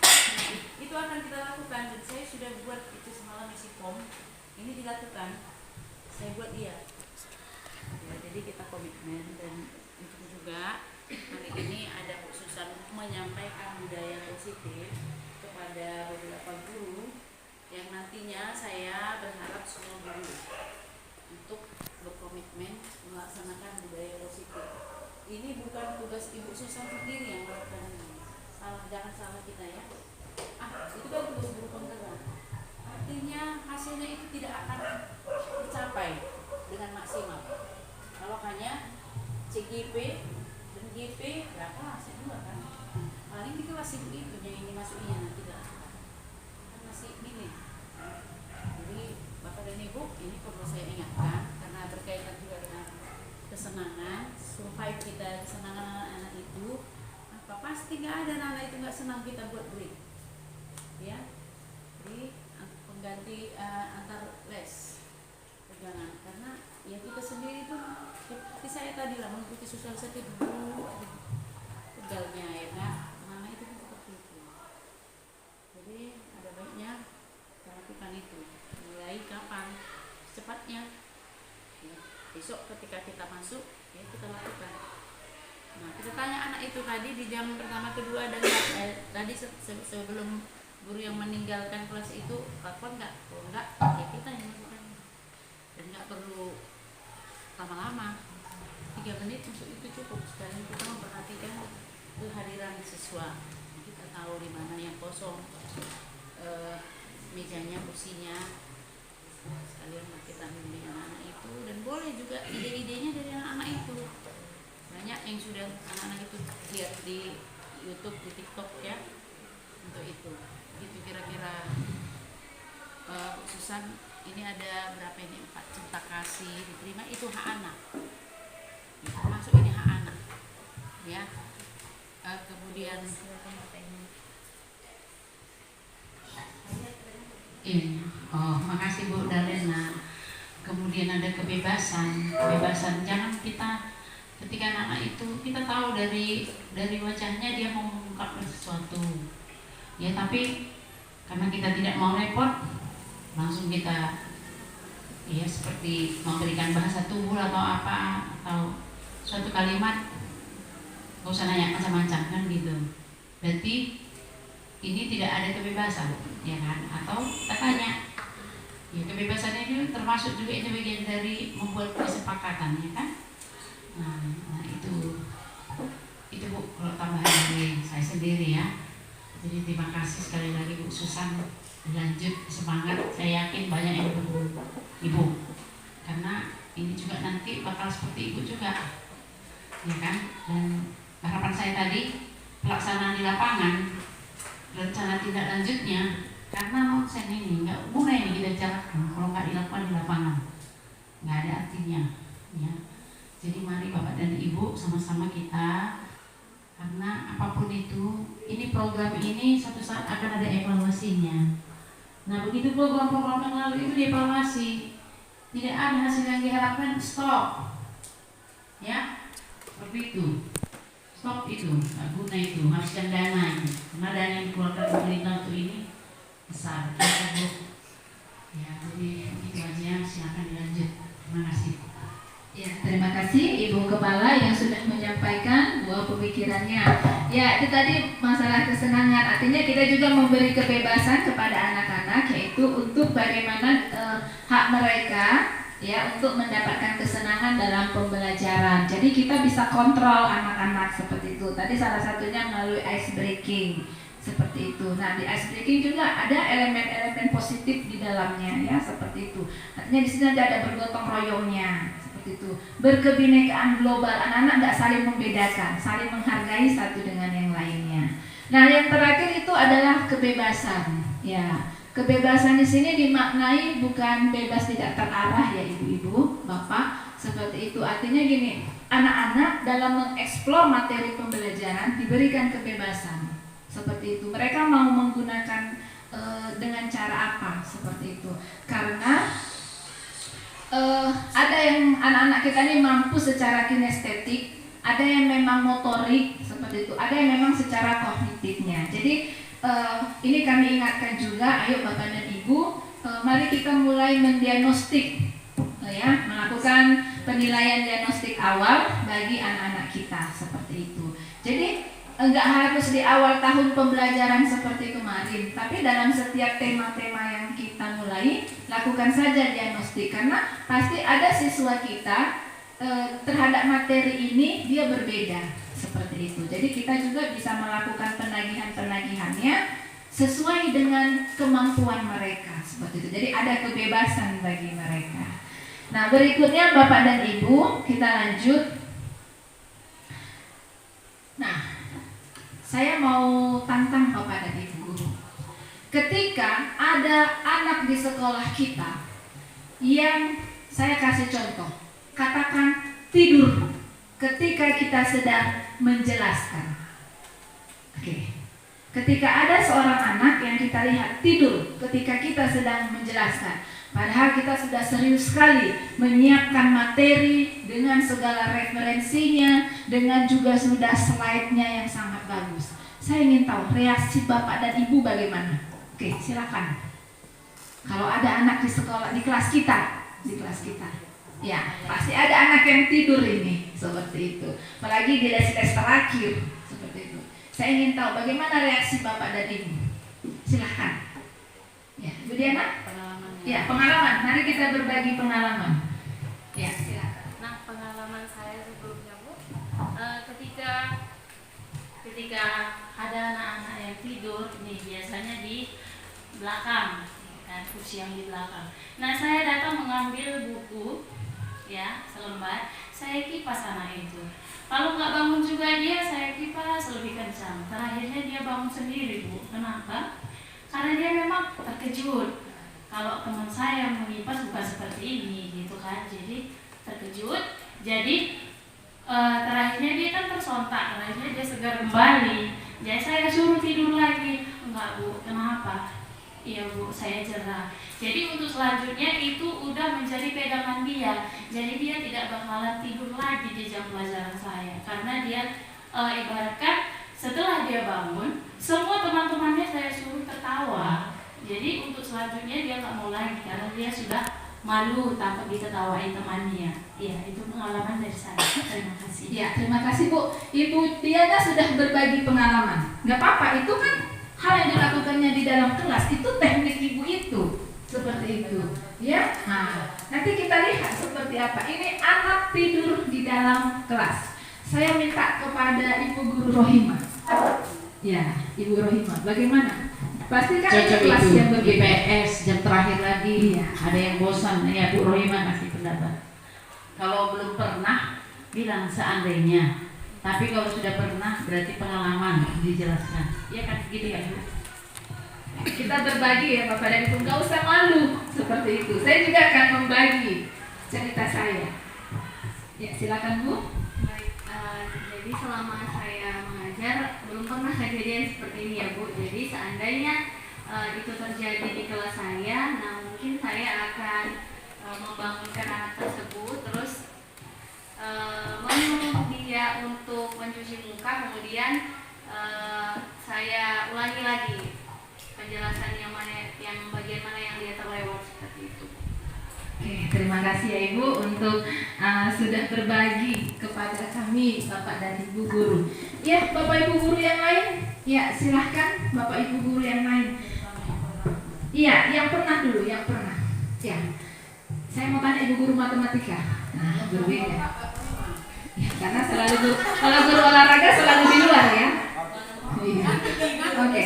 Nah, itu akan kita lakukan, dan saya sudah buat itu semalam isi form. Ini dilakukan, saya buat dia. Ya, jadi kita komitmen, dan itu juga hari ini ada khususan menyampaikan budaya positif kepada beberapa guru yang nantinya saya berharap semua guru untuk berkomitmen melaksanakan budaya positif. Ini bukan tugas Ibu Susan sendiri yang melakukan ini. Jangan salah kita ya. Itu kan tugas guru penggerak. Artinya hasilnya itu tidak akan tercapai dengan maksimal. Kalau hanya CGP dan GP berapa hasil juga kan? Paling di kelas ibu itu yang ini masukinya nanti kan masih minim. Jadi Bapak dan Ibu, ini perlu saya ingatkan karena berkaitan juga dengan kesenangan, survive kita, kesenangan anak-anak itu. Apa pasti nggak ada anak itu nggak senang kita buat break, ya. Jadi pengganti antar les pegangan, karena ya kita sendiri pun seperti saya tadi lah mengikuti sosialisasi dulu tegalnya ya kan, mana itu pun seperti itu. Jadi ada baiknya kita lakukan itu. Mulai kapan? Secepatnya. Ya, besok ketika kita masuk ya kita lakukan. Nah kita tanya anak itu tadi di jam pertama kedua dan tadi sebelum guru yang meninggalkan kelas itu lakukan nggak? Kalau enggak ya kita yang lakukan, dan nggak perlu lama-lama, 3 menit untuk itu cukup. Sekalian kita memperhatikan kehadiran siswa, kita tahu di mana yang kosong, mejanya, kursinya, sekalian kita bimbing anak-anak itu. Dan boleh juga ide-idenya dari anak-anak itu. Banyak yang sudah anak-anak itu lihat di YouTube, di TikTok ya, untuk itu. Gitu kira-kira. Khususan ini ada berapa ini, 4 cinta kasih diterima, itu hak anak ya, masuk ini hak anak ya. Kemudian ini makasih Bu Dalena. Kemudian ada kebebasan, jangan kita ketika anak itu kita tahu dari wajahnya dia mau mengungkapkan sesuatu ya, tapi karena kita tidak mau repot, langsung kita ya seperti memberikan bahasa tubuh atau apa, atau suatu kalimat gak usah nanya macam-macam kan gitu. Berarti ini tidak ada kebebasan ya kan, atau kita tanya ya, kebebasannya itu termasuk juga itu bagian dari membuat kesepakatan ya kan. Nah itu Bu kalau tambahan dari saya sendiri. sendiri ya. Jadi terima kasih sekali lagi Bu Susan, lanjut semangat. Saya yakin banyak yang dukung Ibu, karena ini juga nanti bakal seperti Ibu juga, ya kan? Dan harapan saya tadi pelaksanaan di lapangan, rencana tindak lanjutnya, karena nonsen ini nggak mulai ini kita bicarakan kalau nggak dilakukan di lapangan, nggak ada artinya, ya. Jadi mari Bapak dan Ibu sama-sama kita, karena apapun itu, ini program ini suatu saat akan ada evaluasinya. Nah begitu program-program yang lalu itu dievaluasi, tidak ada hasil yang diharapkan, stop, ya, seperti itu, stop itu, nggak guna itu, habiskan dana ini, karena dana yang dikeluarkan pemerintah untuk ini besar, ya. Jadi itu aja, silakan dilanjut. Terima kasih. Ya, terima kasih Ibu Kepala yang sudah menyampaikan buah pemikirannya. Ya, itu tadi masalah kesenangan. Artinya kita juga memberi kebebasan kepada anak-anak, yaitu untuk bagaimana hak mereka ya untuk mendapatkan kesenangan dalam pembelajaran. Jadi kita bisa kontrol anak-anak seperti itu. Tadi salah satunya melalui ice breaking seperti itu. Nah, di ice breaking juga ada elemen-elemen positif di dalamnya ya, seperti itu. Artinya di sini ada bergotong royongnya. Itu berkebinekaan global, anak-anak nggak saling membedakan, saling menghargai satu dengan yang lainnya. Nah, yang terakhir itu adalah kebebasan. Ya, kebebasan di sini dimaknai bukan bebas tidak terarah ya ibu-ibu, bapak, seperti itu. Artinya gini, anak-anak dalam mengeksplor materi pembelajaran diberikan kebebasan, seperti itu. Mereka mau menggunakan dengan cara apa, seperti itu. Karena ada yang anak-anak kita ini mampu secara kinestetik, ada yang memang motorik seperti itu, ada yang memang secara kognitifnya. Jadi ini kami ingatkan juga, ayo Bapak dan Ibu, mari kita mulai mendiagnostik, ya, melakukan penilaian diagnostik awal bagi anak-anak kita seperti itu. Jadi enggak harus di awal tahun pembelajaran seperti kemarin, tapi dalam setiap tema-tema yang kita mulai, lakukan saja diagnostik, karena pasti ada siswa kita terhadap materi ini dia berbeda seperti itu. Jadi kita juga bisa melakukan penagihan-penagihannya sesuai dengan kemampuan mereka seperti itu. Jadi ada kebebasan bagi mereka. Nah, berikutnya Bapak dan Ibu, kita lanjut. Nah, saya mau tantang Bapak dan Ibu guru. Ketika ada anak di sekolah kita yang, saya kasih contoh, katakan tidur ketika kita sedang menjelaskan. Oke. Ketika ada seorang anak yang kita lihat tidur ketika kita sedang menjelaskan, padahal kita sudah serius sekali menyiapkan materi dengan segala referensinya, dengan juga sudah slide-nya yang sangat bagus. Saya ingin tahu reaksi Bapak dan Ibu bagaimana? Oke, silakan. Kalau ada anak di sekolah, di kelas kita, ya pasti ada anak yang tidur ini, seperti itu. Apalagi di tes terakhir, seperti itu. Saya ingin tahu bagaimana reaksi Bapak dan Ibu. Silakan. Ya, Bu Diana. Ya, pengalaman. Mari kita berbagi pengalaman. Ya, silakan. Nah, pengalaman saya sebelumnya Bu, ketika ada anak-anak yang tidur, nih biasanya di belakang, kan, kursi yang di belakang. Nah, saya datang mengambil buku, ya, selembar. Saya kipas anak itu. Kalau nggak bangun juga dia, saya kipas lebih kencang. Terakhirnya dia bangun sendiri, Bu. Kenapa? Karena dia memang terkejut. Kalau teman saya mengipas bukan seperti ini, gitu kan. Jadi terkejut. Jadi terakhirnya dia kan tersontak. Terakhirnya dia segar kembali. Jadi saya suruh tidur lagi. Enggak, Bu. Kenapa? Iya, Bu, saya cerah. Jadi untuk selanjutnya itu udah menjadi pegangan dia. Jadi dia tidak bakalan tidur lagi di jam pelajaran saya. Karena dia ibaratkan setelah dia bangun, semua teman-temannya saya suruh tertawa. Jadi untuk selanjutnya dia nggak mau lagi karena dia sudah malu takut diketawain temannya. Iya, itu pengalaman dari saya. Terima kasih. Ya, terima kasih Bu. Ibu Diana sudah berbagi pengalaman. Nggak apa-apa, itu kan hal yang dilakukannya di dalam kelas, itu teknik Ibu itu. Seperti itu. Ya. Nah, nanti kita lihat seperti apa. Ini anak tidur di dalam kelas. Saya minta kepada Ibu Guru Rohimah. Ya, Ibu Rohimah, bagaimana? Pasti kan Cocok kelas itu yang di berbeda. PS jam terakhir lagi. Iya. Ada yang bosan, ya Bu Rohimah kasih pendapat. Kalau belum pernah bilang seandainya, tapi kalau sudah pernah berarti pengalaman dijelaskan. Ya kan gitu ya Bu. Kita berbagi ya Bapak dan Ibu, nggak usah malu seperti itu. Saya juga akan membagi cerita saya. Ya, silakan Bu. Baik, jadi selama saya mengajar belum pernah kejadian seperti ini ya Bu. Jadi seandainya itu terjadi di kelas saya, nah mungkin saya akan membangunkan anak tersebut, terus menyuruh dia untuk mencuci muka, kemudian saya ulangi lagi penjelasan yang bagian mana yang dia terlewat seperti itu. Oke, terima kasih ya Ibu untuk sudah berbagi kepada kami Bapak dan Ibu guru. Ya, Bapak Ibu guru yang lain, ya silahkan Bapak Ibu guru yang lain. Iya, yang pernah dulu, yang pernah. Ya, saya mau tanya Ibu guru matematika. Nah, berbeda. Ya, karena kalau guru olahraga selalu di luar ya. Iya. Oke.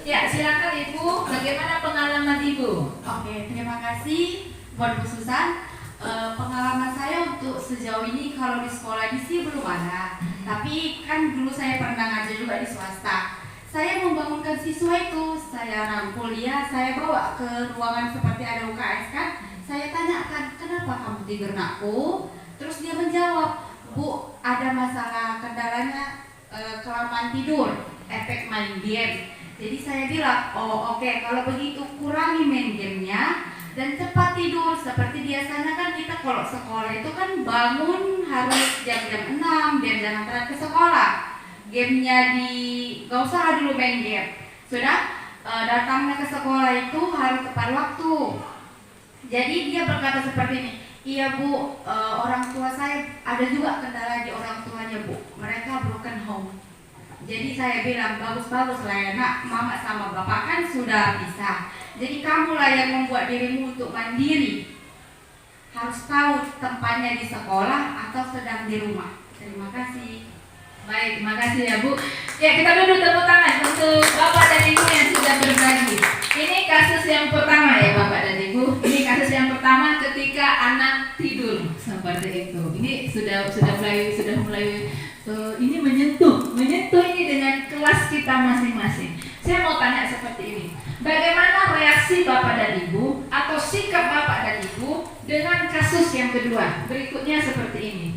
Ya, silakan Ibu, bagaimana pengalaman Ibu? Oke, terima kasih buat Bu Susan. Pengalaman saya untuk sejauh ini kalau di sekolah ini sih belum ada. Tapi kan dulu saya pernah ngajar juga di swasta. Saya membangunkan siswa itu, saya rangkul dia, saya bawa ke ruangan seperti ada UKS kan. Saya tanyakan, kenapa kamu tidur nakku? Terus dia menjawab, Bu, ada masalah kendalanya kelamaan tidur, efek main game. Jadi saya bilang, oh oke, kalau begitu kurangi main gamenya dan cepat tidur. Seperti biasanya kan kita kalau sekolah itu kan bangun harus jam-jam 6 biar jangan telat ke sekolah. Gamenya gak usah dulu main game. Sudah datangnya ke sekolah itu harus tepat waktu. Jadi dia berkata seperti ini, iya Bu, orang tua saya ada juga kendala di orang tuanya Bu. Mereka broken home. Jadi saya bilang bagus-bagus lah ya nak, mama sama bapak kan sudah bisa. Jadi kamulah yang membuat dirimu untuk mandiri. Harus tahu tempatnya di sekolah atau sedang di rumah. Terima kasih. Baik, terima kasih ya Bu. Ya, kita dulu tepuk tangan untuk Bapak dan Ibu yang sudah berbagi. Ini kasus yang pertama ya Bapak dan Ibu. Ini kasus yang pertama ketika anak tidur seperti itu. Ini sudah mulai ini menyentuh ini dengan kelas kita masing-masing. Saya mau tanya seperti ini. Bagaimana reaksi Bapak dan Ibu atau sikap Bapak dan Ibu dengan kasus yang kedua? Berikutnya seperti ini.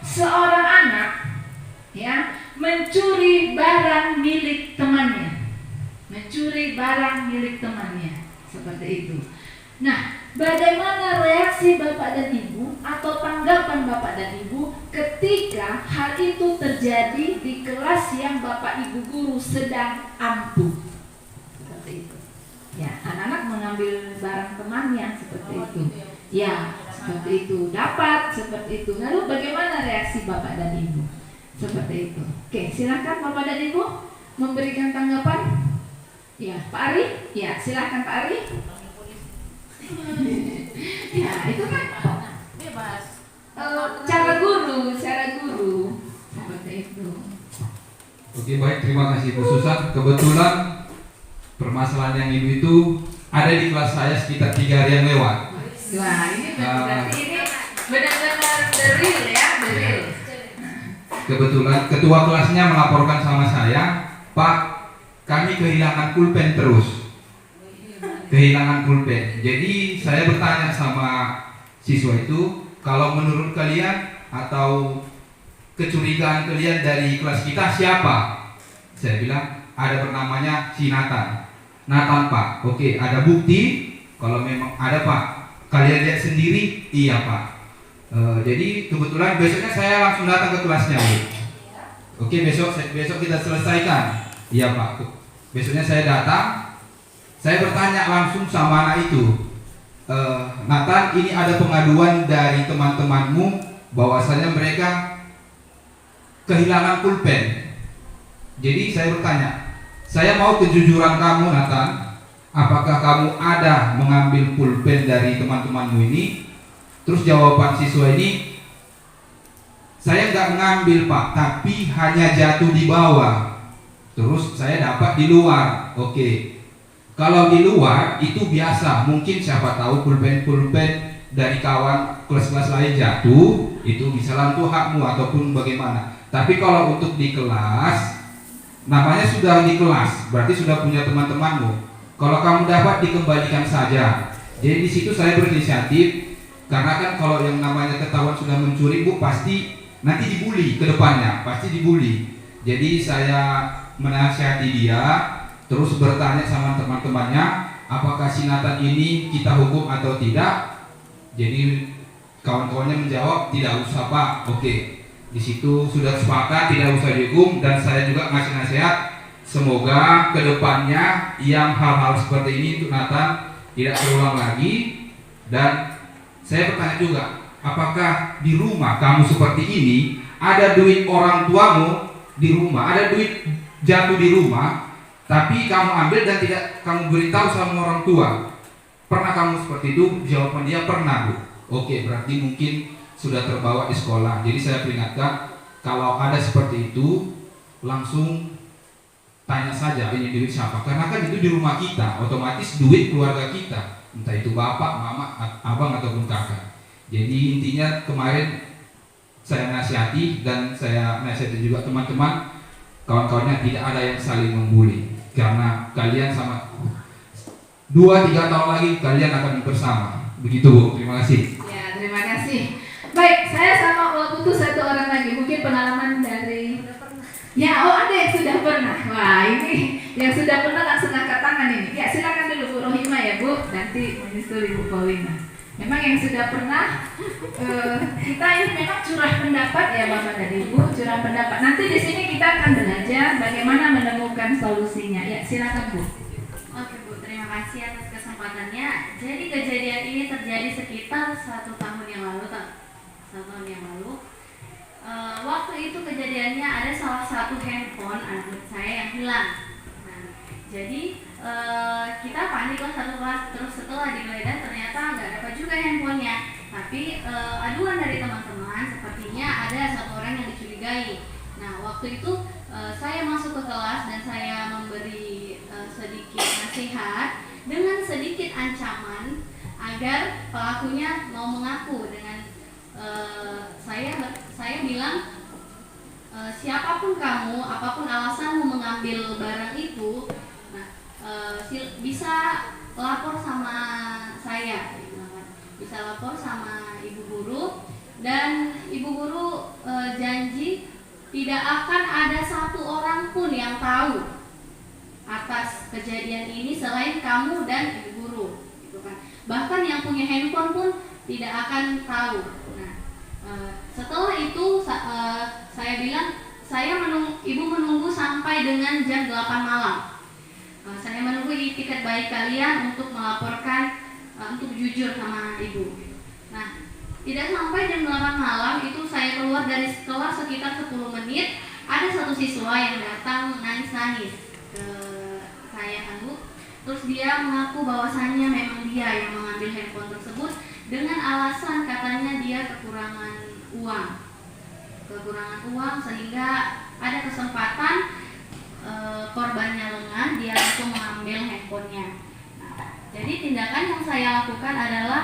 Seorang anak ya mencuri barang milik temannya. Seperti itu. Nah, bagaimana reaksi Bapak dan Ibu atau tanggapan Bapak dan Ibu ketika hal itu terjadi di kelas yang Bapak Ibu guru sedang ampuh? Seperti itu. Ya, anak-anak mengambil barang temannya seperti itu. Ya, seperti itu. Dapat seperti itu. Lalu bagaimana reaksi Bapak dan Ibu? Seperti itu. Oke, silakan Bapak dan Ibu memberikan tanggapan. Ya, Pak Ari. Ya, silakan Pak Ari. Ya, itu kan bebas. cara guru seperti itu. Oke, baik, terima kasih Bu Susan. Kebetulan permasalahan yang Ibu itu ada di kelas saya sekitar 3 hari yang lewat. Wah, ini berarti ini benar-benar the real ya, the real. Kebetulan ketua kelasnya melaporkan sama saya, Pak, kami kehilangan pulpen terus. Jadi saya bertanya sama siswa itu, kalau menurut kalian atau kecurigaan kalian dari kelas kita siapa? Saya bilang ada bernamanya si Nathan Pak. Oke, ada bukti? Kalau memang ada Pak, kalian lihat sendiri? Iya Pak. Jadi kebetulan besoknya saya langsung datang ke kelasnya Bu. Oke, besok kita selesaikan. Iya Pak. Besoknya saya datang, saya bertanya langsung sama anak itu, Nathan, ini ada pengaduan dari teman-temanmu bahwasanya mereka kehilangan pulpen. Jadi saya bertanya, saya mau kejujuran kamu Nathan, apakah kamu ada mengambil pulpen dari teman-temanmu ini? Terus jawaban siswa ini, saya nggak ngambil Pak, tapi hanya jatuh di bawah. Terus saya dapat di luar. Oke. Kalau di luar itu biasa, mungkin siapa tahu pulpen dari kawan kelas-kelas lain jatuh, itu misalnya itu hakmu ataupun bagaimana. Tapi kalau untuk di kelas, namanya sudah di kelas, berarti sudah punya teman-temanmu. Kalau kamu dapat dikembalikan saja. Jadi di situ saya berinisiatif, karena kan kalau yang namanya ketahuan sudah mencuri, Bu, pasti nanti dibully ke depannya, pasti dibully. Jadi saya menasihati dia, terus bertanya sama teman-temannya, apakah si Nathan ini kita hukum atau tidak. Jadi kawan-kawannya menjawab, tidak usah Pak. Oke, di situ sudah sepakat tidak usah dihukum, dan saya juga ngasih nasihat, semoga kedepannya yang hal-hal seperti ini untuk Nathan tidak terulang lagi. Dan saya bertanya juga, apakah di rumah kamu seperti ini, ada duit orang tuamu di rumah, ada duit jatuh di rumah, tapi kamu ambil dan tidak kamu beritahu sama orang tua? Pernah kamu seperti itu? Jawaban dia pernah, Bu. Oke, berarti mungkin sudah terbawa di sekolah. Jadi saya peringatkan, kalau ada seperti itu, langsung tanya saja ini duit siapa, karena kan itu di rumah kita, otomatis duit keluarga kita, entah itu bapak, mama, abang ataupun kakak. Jadi intinya kemarin saya nasihati, dan saya nasihati juga teman-teman, kawan-kawannya, tidak ada yang saling membuli, karena kalian sama 2-3 tahun lagi kalian akan bersama. Begitu, Bu. Terima kasih. Ya, terima kasih. Baik, saya sama butuh satu orang lagi, mungkin pengalaman dari. Ya, oh ada yang sudah pernah. Wah, ini yang sudah pernah langsung angkat tangan ini. Ya, silakan dulu Bu Rohima ya, Bu. Nanti menyusul Ibu Paulina. Memang yang sudah pernah, kita ini memang curah pendapat ya Bapak dan Ibu, curah pendapat. Nanti di sini kita akan belajar bagaimana menemukan solusinya. Ya, silakan Bu. Oke Bu, terima kasih atas kesempatannya. Jadi kejadian ini terjadi sekitar 1 tahun yang lalu, waktu itu kejadiannya ada salah satu handphone anak saya yang hilang. Nah, jadi kita panik lah satu kelas, terus setelah digeledah ternyata nggak dapat juga handphonenya. Tapi aduan dari teman-teman, sepertinya ada satu orang yang dicurigai. Nah, waktu itu saya masuk ke kelas dan saya memberi sedikit nasihat dengan sedikit ancaman agar pelakunya mau mengaku. Dengan saya bilang, siapapun kamu, apapun alasanmu mengambil barang itu, nah, bisa lapor sama saya, bisa lapor sama ibu guru, dan ibu guru janji tidak akan ada satu orang pun yang tahu atas kejadian ini selain kamu dan ibu guru, gitu kan. Bahkan yang punya handphone pun tidak akan tahu. Nah, setelah itu saya bilang, ibu menunggu sampai dengan jam 8 malam. Saya menunggu itikat baik kalian untuk melaporkan, untuk jujur sama ibu. Nah, tidak sampai jam 8 malam itu saya keluar dari kelas sekitar 10 menit. Ada satu siswa yang datang nangis-nangis ke saya kan Bu. Terus dia mengaku bahwasannya memang dia yang mengambil handphone tersebut dengan alasan katanya dia kekurangan uang sehingga ada kesempatan korbannya lengah, dia langsung mengambil handphonenya. Nah, jadi tindakan yang saya lakukan adalah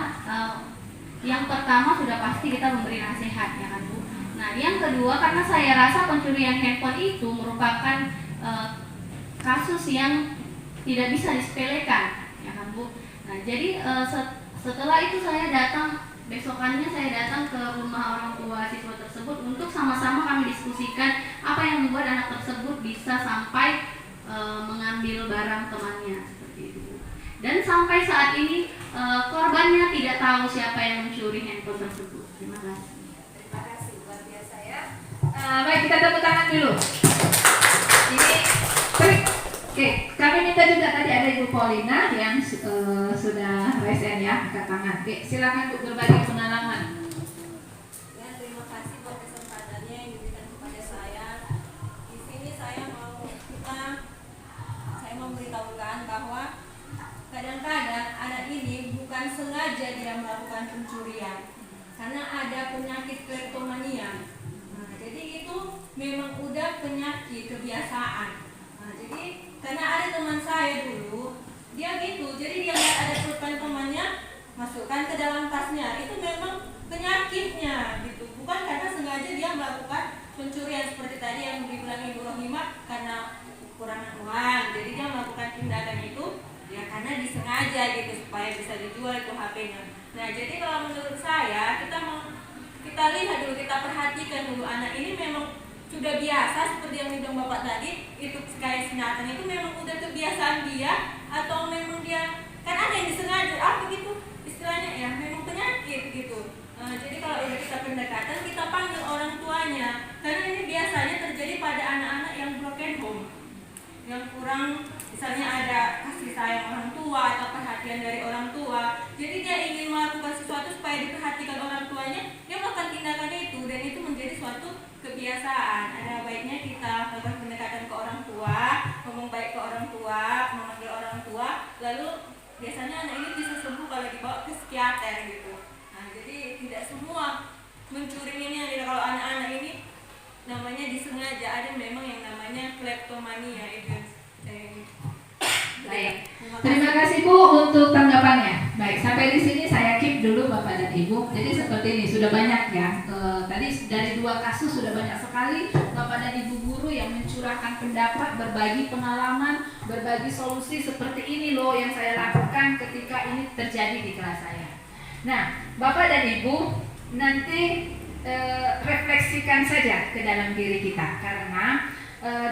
yang pertama sudah pasti kita memberi nasihat ya kan Bu. Nah, yang kedua, karena saya rasa pencurian handphone itu merupakan kasus yang tidak bisa disepelekan ya kan Bu. Nah, jadi setelah itu besokannya saya datang ke rumah orang tua siswa tersebut untuk sama-sama kami diskusikan apa yang membuat anak tersebut bisa sampai mengambil barang temannya seperti itu. Dan sampai saat ini korbannya tidak tahu siapa yang mencuri handphone tersebut. Terima kasih. Terima kasih, luar biasa ya. Baik, kita tepuk tangan dulu. Ini trik. Oke, kami minta juga tadi ada Ibu Paulina yang sudah raise hand ya, angkat tangan. Oke, silakan untuk berbagi pengalaman. Ya, terima kasih buat kesempatannya yang diberikan kepada saya. Di sini saya mau memberitahukan bahwa kadang-kadang anak ini bukan sengaja dia melakukan pencurian, ada penyakit kleptomania. Nah, jadi itu memang udah penyakit kebiasaan. Nah, jadi karena ada teman saya dulu, dia gitu, jadi dia lihat ada pulpen temannya, masukkan ke dalam tasnya. Itu memang penyakitnya gitu, bukan karena sengaja dia melakukan pencurian seperti tadi yang dibilang Ibu Rohimah karena kekurangan uang. Jadi dia melakukan tindakan itu ya karena disengaja gitu supaya bisa dijual itu HP-nya. Nah, jadi kalau menurut saya kita lihat dulu, kita perhatikan dulu anak ini memang sudah biasa seperti yang dibilang Bapak tadi, itu kayak sinatan itu memang udah kebiasaan dia atau memang dia kan ada yang disengaja begitu istilahnya ya, memang penyakit gitu. Jadi kalau udah kita pendekatan, kita panggil orang tuanya, karena ini biasanya terjadi pada anak-anak yang broken home, yang kurang misalnya ada kasih sayang orang tua atau perhatian dari orang tua. Jadi dia ingin melakukan sesuatu supaya diperhatikan orang tuanya, dia melakukan tindakan itu, dan itu menjadi suatu kebiasaan. Ada baiknya kita melakukan pendekatan ke orang tua, ngomong baik ke orang tua, memanggil orang tua, lalu biasanya anak ini bisa sembuh kalau dibawa ke psikiater gitu. Nah, jadi tidak semua mencuri ini ada, kalau anak-anak ini namanya disengaja, ada memang yang namanya kleptomania itu. Baik, terima kasih Bu untuk tanggapannya. Baik, sampai di sini saya keep dulu Bapak dan Ibu. Jadi seperti ini, sudah banyak ya. Tadi dari 2 kasus sudah banyak sekali Bapak dan Ibu guru yang mencurahkan pendapat, berbagi pengalaman, berbagi solusi seperti ini loh yang saya lakukan ketika ini terjadi di kelas saya. Nah, Bapak dan Ibu nanti refleksikan saja ke dalam diri kita, karena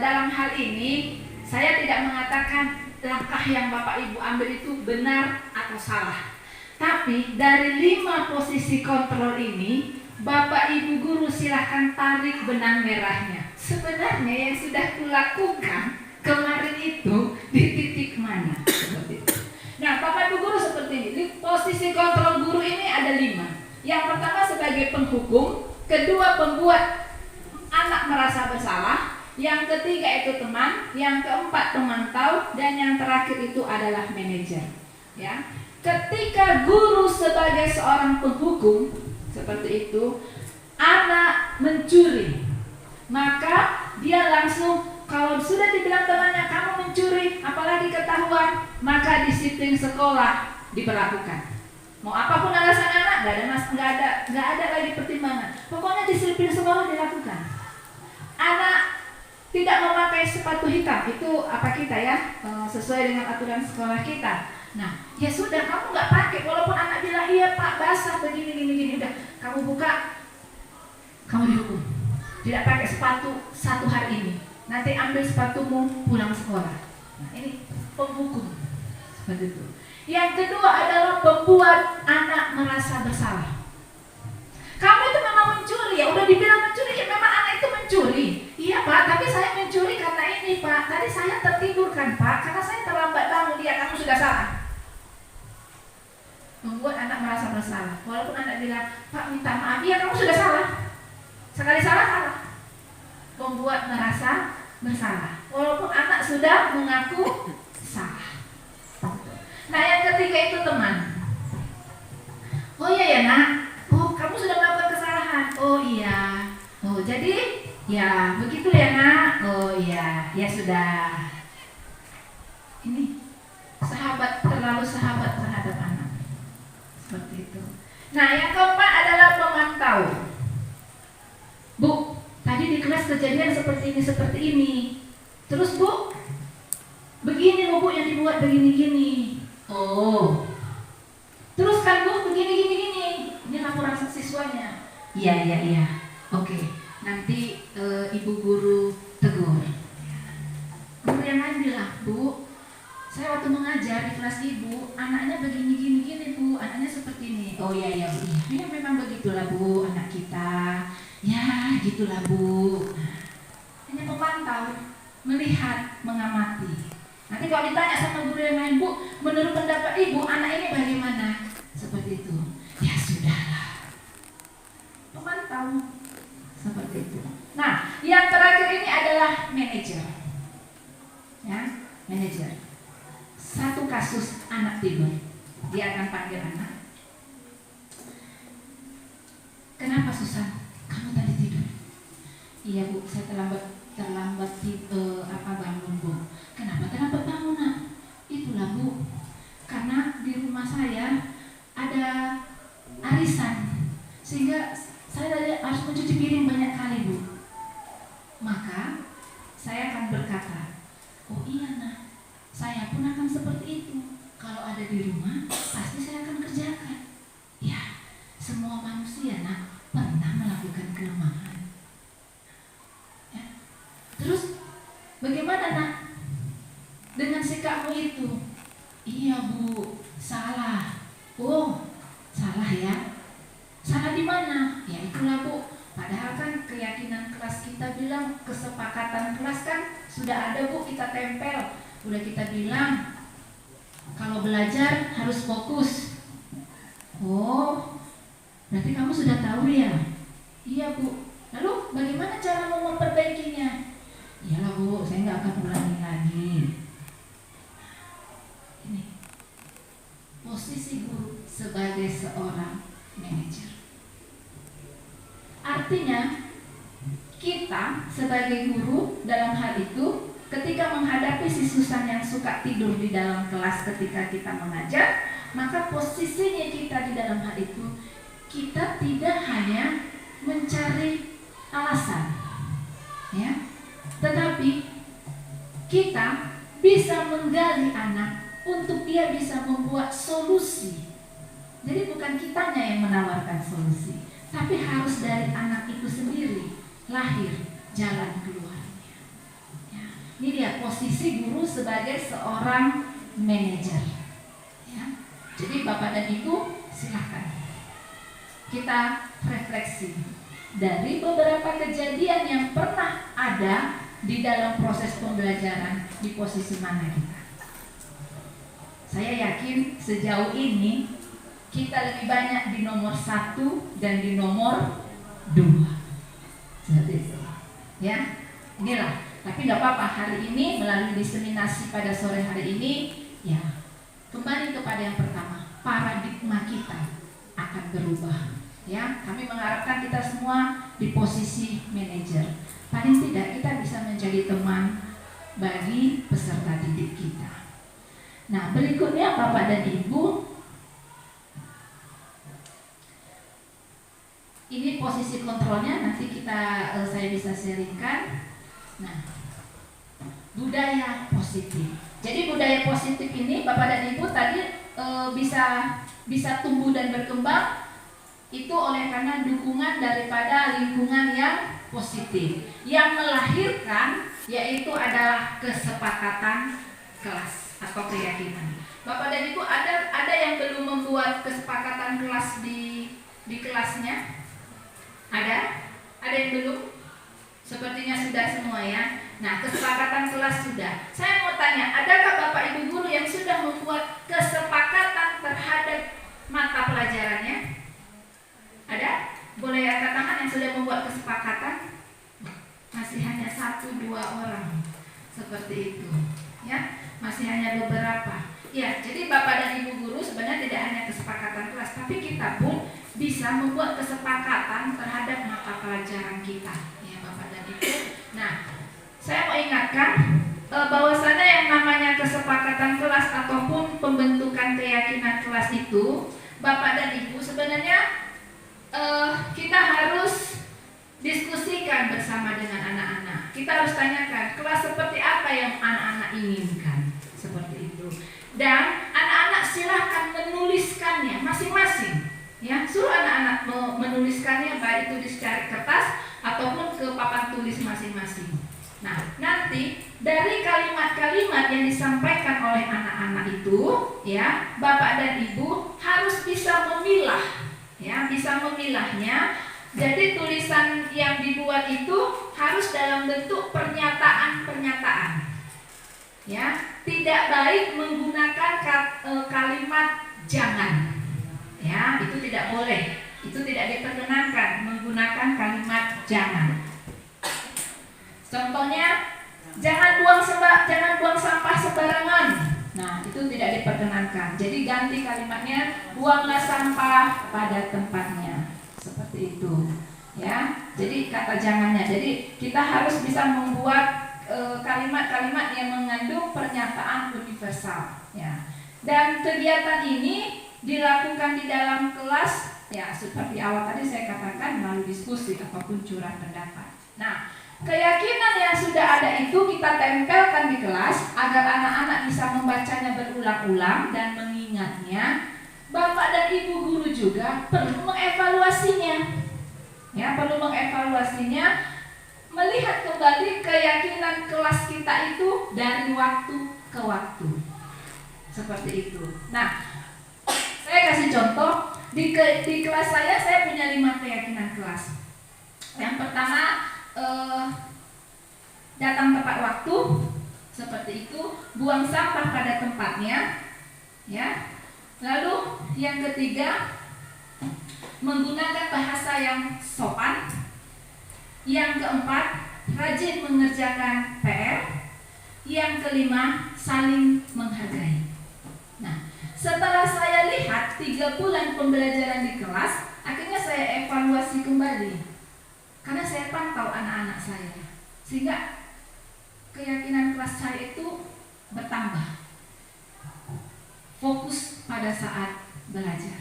dalam hal ini saya tidak mengatakan langkah yang Bapak Ibu ambil itu benar atau salah. Tapi dari 5 posisi kontrol ini, Bapak Ibu guru silahkan tarik benang merahnya. Sebenarnya yang sudah kulakukan kemarin itu di titik mana? Seperti itu. Nah, Bapak Ibu guru seperti ini. Posisi kontrol guru ini ada 5. Yang pertama sebagai penghukum, kedua pembuat anak merasa bersalah, yang ketiga itu teman, yang keempat pemantau, dan yang terakhir itu adalah manajer. Ya, ketika guru sebagai seorang penghukum seperti itu, anak mencuri, maka dia langsung, kalau sudah dibilang temannya kamu mencuri, apalagi ketahuan, maka disiplin sekolah diberlakukan. Mau apapun alasan anak, nggak ada lagi pertimbangan. Pokoknya disiplin sekolah dilakukan. Anak tidak memakai sepatu hitam, itu apa kita ya, sesuai dengan aturan sekolah kita. Nah, ya sudah, kamu nggak pakai, walaupun anak bilang iya Pak basah begini, udah kamu buka, kamu dihukum. Tidak pakai sepatu 1 hari ini, nanti ambil sepatumu pulang sekolah. Nah, ini penghukum seperti itu. Yang kedua adalah membuat anak merasa bersalah. Kamu itu memang mencuri, ya udah dibilang mencuri, ya memang anak itu mencuri. Iya Pak, tapi saya mencuri karena ini Pak. Tadi saya tertidur kan Pak, karena saya terlambat bangun. Dia kamu sudah salah. Membuat anak merasa bersalah. Walaupun anak bilang, Pak minta maaf, iya kamu sudah salah. Sekali salah. Membuat merasa bersalah. Walaupun anak sudah mengaku salah. Nah, yang ketiga itu teman. Oh iya ya nak. Oh, kamu sudah melakukan kesalahan. Oh iya. Oh, jadi ya begitu ya nak. Oh iya, ya sudah. Ini terlalu sahabat terhadap anak. Seperti itu. Nah, yang keempat adalah pemantau. Bu, tadi di kelas kejadian seperti ini. Terus Bu, begini loh Bu yang dibuat begini-gini. Oh. Terus kan Bu begini. Ini laporan siswanya. Iya. Oke. Nanti ibu guru tegur. Guru yang lain bilang, Bu, saya waktu mengajar di kelas ibu, anaknya begini Bu, anaknya seperti ini. Oh iya Bu. Ini memang begitulah Bu, anak kita. Ya, gitulah Bu. Hanya memantau, melihat, mengamati. Nanti kalau ditanya sama guru yang lain, Bu, menurut pendapat ibu, anak ini bagaimana? Seperti itu. Ya sudahlah. Memantau. Seperti itu. Nah, yang terakhir ini adalah manajer. Ya, manajer. 1 kasus anak tidur, dia akan panggil anak. Kenapa Kenapa Susan? Kamu tadi tidur? Iya Bu, saya terlambat bangun Bu. Kenapa terlambat bangun nak? Itulah Bu, karena di rumah saya ada arisan, sehingga saya tadi harus mencuci piring banyak kali Bu. Maka saya akan berkata, oh iya nak, saya pun akan seperti itu. Kalau ada di rumah, pasti saya akan kerjakan. Ya, semua manusia nak pernah melakukan kelemahan. Ya. Terus bagaimana nak dengan sikapmu itu? Iya Bu, salah. Oh, salah ya. Salah di mana? Ya itulah Bu. Padahal kan keyakinan kelas kita bilang, kesepakatan kelas kan sudah ada Bu, kita tempel. Udah kita bilang kalau belajar harus fokus. Oh, berarti kamu sudah tahu ya? Iya Bu. Lalu bagaimana cara mau memperbaikinya? Iyalah Bu, saya nggak akan ulangi lagi. Ini posisi guru sebagai seorang manajer. Artinya kita sebagai guru dalam hal itu ketika menghadapi si Susan yang suka tidur di dalam kelas ketika kita mengajar, maka posisinya kita di dalam hal itu, kita tidak hanya mencari alasan, ya, tetapi kita bisa menggali anak untuk dia bisa membuat solusi. Jadi bukan kitanya yang menawarkan solusi, tapi harus dari anak itu sendiri lahir jalan keluarnya. Ya, ini dia posisi guru sebagai seorang manajer. Ya, jadi Bapak dan Ibu silakan kita refleksi dari beberapa kejadian yang pernah ada di dalam proses pembelajaran, di posisi mana kita. Saya yakin sejauh ini kita lebih banyak di nomor 1 dan di nomor 2. Seperti itu. Ya, inilah. Tapi nggak apa-apa, hari ini melalui diseminasi pada sore hari ini, ya, kembali kepada yang pertama, paradigma kita akan berubah. Ya, kami mengharapkan kita semua di posisi manajer. Paling tidak kita bisa menjadi teman bagi peserta didik kita. Nah, berikutnya Bapak dan Ibu, ini posisi kontrolnya nanti saya bisa sharingkan. Nah, budaya positif. Jadi budaya positif ini Bapak dan Ibu tadi bisa tumbuh dan berkembang itu oleh karena dukungan daripada lingkungan yang positif. Yang melahirkan yaitu adalah kesepakatan kelas atau keyakinan. Bapak dan Ibu ada yang belum membuat kesepakatan kelas di kelasnya? Ada yang belum? Sepertinya sudah semua ya. Nah, kesepakatan kelas sudah. Saya mau tanya, adakah Bapak Ibu guru yang sudah membuat kesepakatan terhadap mata pelajarannya? Ada? Boleh angkat tangan yang sudah membuat kesepakatan? Masih hanya 1-2 orang. Seperti itu. Ya, masih hanya beberapa. Ya, jadi Bapak dan Ibu guru sebenarnya tidak hanya kesepakatan kelas, tapi kita pun bisa membuat kesepakatan terhadap mata pelajaran kita, ya Bapak dan Ibu. Nah, saya mau ingatkan bahwasanya yang namanya kesepakatan kelas ataupun pembentukan keyakinan kelas itu, Bapak dan Ibu sebenarnya kita harus diskusikan bersama dengan anak-anak. Kita harus tanyakan kelas seperti apa yang anak-anak inginkan, seperti itu. Dan anak-anak silahkan menuliskannya masing-masing. Ya, suruh anak-anak menuliskannya baik itu di secari kertas ataupun ke papan tulis masing-masing. Nah, nanti dari kalimat-kalimat yang disampaikan oleh anak-anak itu, ya, Bapak dan Ibu harus bisa memilah, ya, bisa memilahnya. Jadi tulisan yang dibuat itu harus dalam bentuk pernyataan-pernyataan. Ya, tidak baik menggunakan kalimat jangan. Ya, itu tidak boleh. Itu tidak diperkenankan menggunakan kalimat jangan. Contohnya, jangan buang sampah sembarangan. Nah, itu tidak diperkenankan. Jadi ganti kalimatnya, buanglah sampah pada tempatnya. Seperti seperti itu ya. Jadi kata jangannya, jadi kita harus bisa membuat kalimat-kalimat yang mengandung pernyataan universal ya. Dan kegiatan ini dilakukan di dalam kelas ya, seperti awal tadi saya katakan, melalui diskusi ataupun curah pendapat. Nah, keyakinan yang sudah ada itu kita tempelkan di kelas agar anak-anak bisa membacanya berulang-ulang dan mengingatnya. Bapak dan Ibu guru juga perlu mengevaluasinya ya, perlu mengevaluasinya, melihat kembali keyakinan kelas kita itu dari waktu ke waktu seperti itu. Nah, saya kasih contoh di kelas saya punya 5 keyakinan kelas. Yang pertama, datang tepat waktu, seperti itu, buang sampah pada tempatnya ya. Lalu yang ketiga, menggunakan bahasa yang sopan. Yang keempat, rajin mengerjakan PR. Yang kelima, saling menghargai. Nah, setelah saya lihat 3 bulan pembelajaran di kelas, akhirnya saya evaluasi kembali. Karena saya pantau anak-anak saya, sehingga keyakinan kelas saya itu bertambah. Fokus pada saat belajar.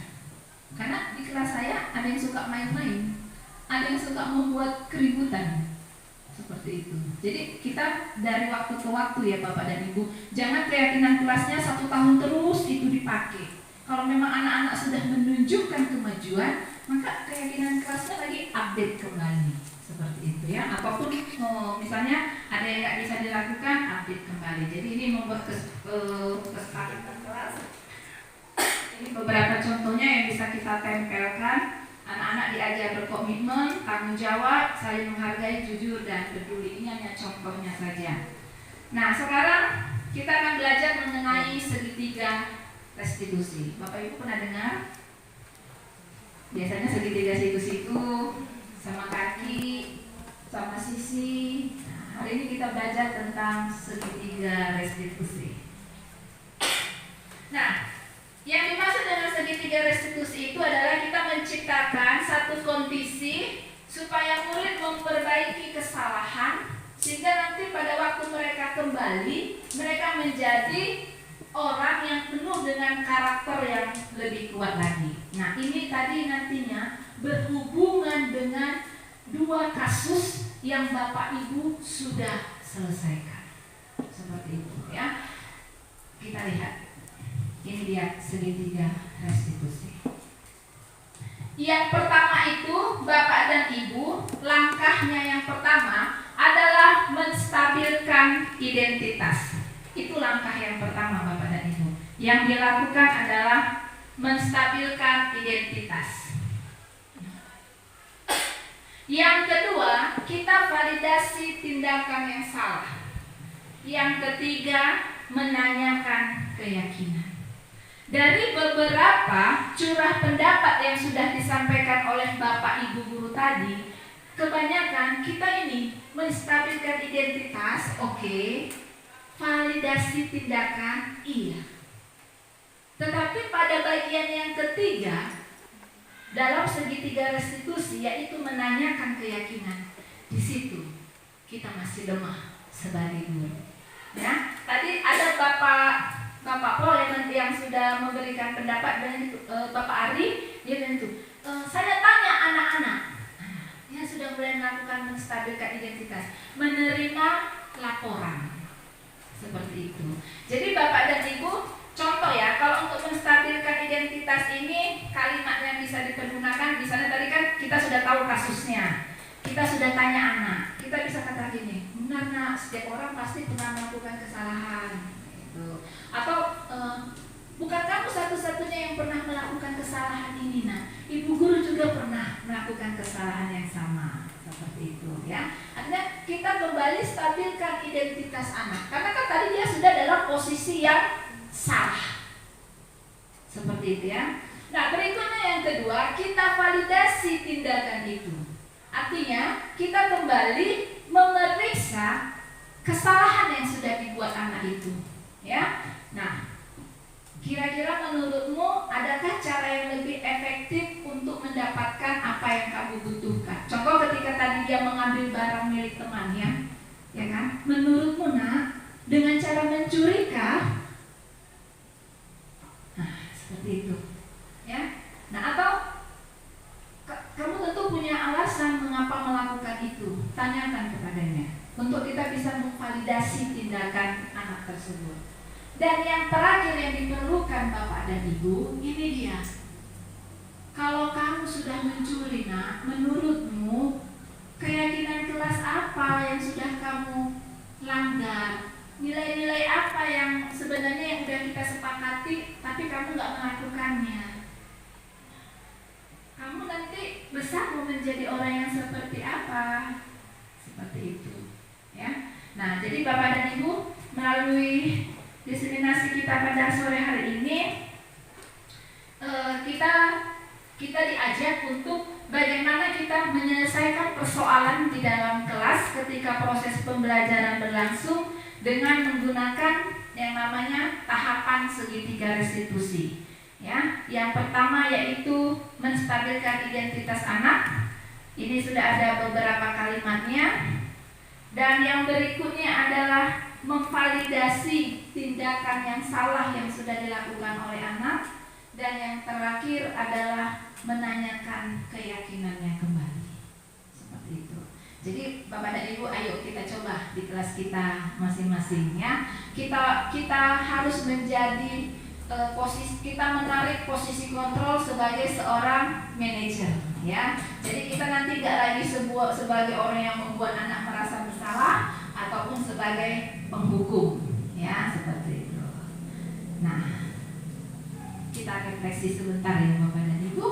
Karena di kelas saya ada yang suka main-main, ada yang suka membuat keributan, seperti itu. Jadi kita dari waktu ke waktu ya Bapak dan Ibu, jangan keyakinan kelasnya 1 tahun terus itu dipakai. Kalau memang anak-anak sudah menunjukkan kemajuan, maka keyakinan kelasnya lagi update kembali, seperti itu ya. Apapun misalnya ada yang nggak bisa dilakukan, update kembali. Jadi ini membuat kesepakatan kelas. Ini beberapa contohnya yang bisa kita tempelkan. Anak-anak diajar berkomitmen, tanggung jawab, saling menghargai, jujur, dan peduli. Ini hanya contohnya saja. Nah, sekarang kita akan belajar mengenai segitiga restitusi. Bapak Ibu pernah dengar? Biasanya segitiga restitusi itu sama kaki, sama sisi. Nah, hari ini kita belajar tentang segitiga restitusi. Nah, yang dimaksud dengan segitiga restitusi itu adalah kita menciptakan satu kondisi supaya murid memperbaiki kesalahan, sehingga nanti pada waktu mereka kembali, mereka menjadi orang yang penuh dengan karakter yang lebih kuat lagi. Nah, ini tadi nantinya berhubungan dengan 2 kasus yang Bapak Ibu sudah selesaikan. Seperti itu ya. Kita lihat. Ini dia segitiga restitusi. Yang pertama itu, Bapak dan Ibu, langkahnya yang pertama adalah menstabilkan identitas. Itu langkah yang pertama Bapak dan Ibu. Yang dilakukan adalah menstabilkan identitas. Yang kedua, kita validasi tindakan yang salah. Yang ketiga, menanyakan keyakinan. Dari beberapa curah pendapat yang sudah disampaikan oleh Bapak Ibu guru tadi, kebanyakan kita ini menstabilkan identitas, oke. Validasi tindakan, iya. Tetapi pada bagian yang ketiga, dalam segitiga restitusi, yaitu menanyakan keyakinan, di situ kita masih lemah sebagai guru. Ya, tadi ada Bapak Paul yang sudah memberikan pendapat dengan Bapak Ari, dia bilang itu, saya tanya anak-anak, dia sudah mulai melakukan menstabilkan identitas, menerima laporan, seperti itu. Jadi Bapak dan Ibu, contoh ya, kalau untuk menstabilkan identitas ini kalimat yang bisa dipergunakan, misalnya tadi kan kita sudah tahu kasusnya, kita sudah tanya anak, kita bisa kata gini, benar nak, setiap orang pasti pernah melakukan kesalahan. Atau bukan kamu satu-satunya yang pernah melakukan kesalahan ini, nah ibu guru juga pernah melakukan kesalahan yang sama, seperti itu ya. Artinya kita kembali stabilkan identitas anak, karena kan tadi dia sudah dalam posisi yang salah, seperti itu ya. Nah, berikutnya yang kedua, kita validasi tindakan itu. Artinya kita kembali memeriksa kesalahan yang sudah dibuat anak itu ya. Nah, kira-kira menurutmu adakah cara yang lebih efektif untuk mendapatkan apa yang kamu butuhkan. Contoh ketika tadi dia mengambil barang milik temannya, ya kan? Menurutmu nak, dengan cara mencuri kah? Nah, seperti itu, ya. Nah, atau kamu tentu punya alasan mengapa melakukan itu. Tanyakan kepadanya untuk kita bisa memvalidasi tindakan anak tersebut. Dan yang terakhir yang diperlukan Bapak dan Ibu, ini dia. Kalau kamu sudah mencuri, nak, menurutmu keyakinan kelas apa yang sudah kamu langgar? Nilai-nilai apa yang sebenarnya yang sudah kita sepakati, tapi kamu nggak melakukannya? Kamu nanti besar mau menjadi orang yang seperti apa? Seperti itu, ya. Nah, jadi Bapak dan Ibu, melalui diseminasi kita pada sore hari ini, kita diajak untuk bagaimana kita menyelesaikan persoalan di dalam kelas ketika proses pembelajaran berlangsung dengan menggunakan yang namanya tahapan segitiga restitusi. Ya, yang pertama yaitu menstabilkan identitas anak. Ini sudah ada beberapa kalimatnya. Dan yang berikutnya adalah memvalidasi tindakan yang salah yang sudah dilakukan oleh anak. Dan yang terakhir adalah menanyakan keyakinannya kembali. Seperti itu. Jadi Bapak dan Ibu, ayo kita coba di kelas kita masing-masing, ya. Kita harus menjadi kita menarik posisi kontrol sebagai seorang manajer, ya. Jadi kita nanti tidak lagi sebagai orang yang membuat anak merasa bersalah ataupun sebagai penghukum, ya, seperti itu. Nah, kita refleksi sebentar ya Bapak dan Ibu.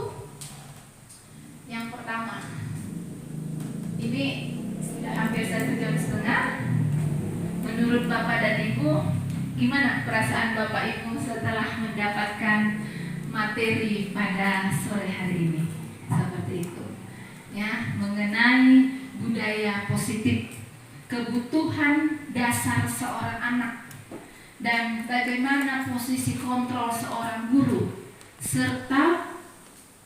Yang pertama, ini sudah hampir 1,5 jam. Menurut Bapak dan Ibu, gimana perasaan Bapak Ibu setelah mendapatkan materi pada sore hari ini? Seperti itu, ya, mengenai budaya positif, kebutuhan dasar seorang anak, dan bagaimana posisi kontrol seorang guru, serta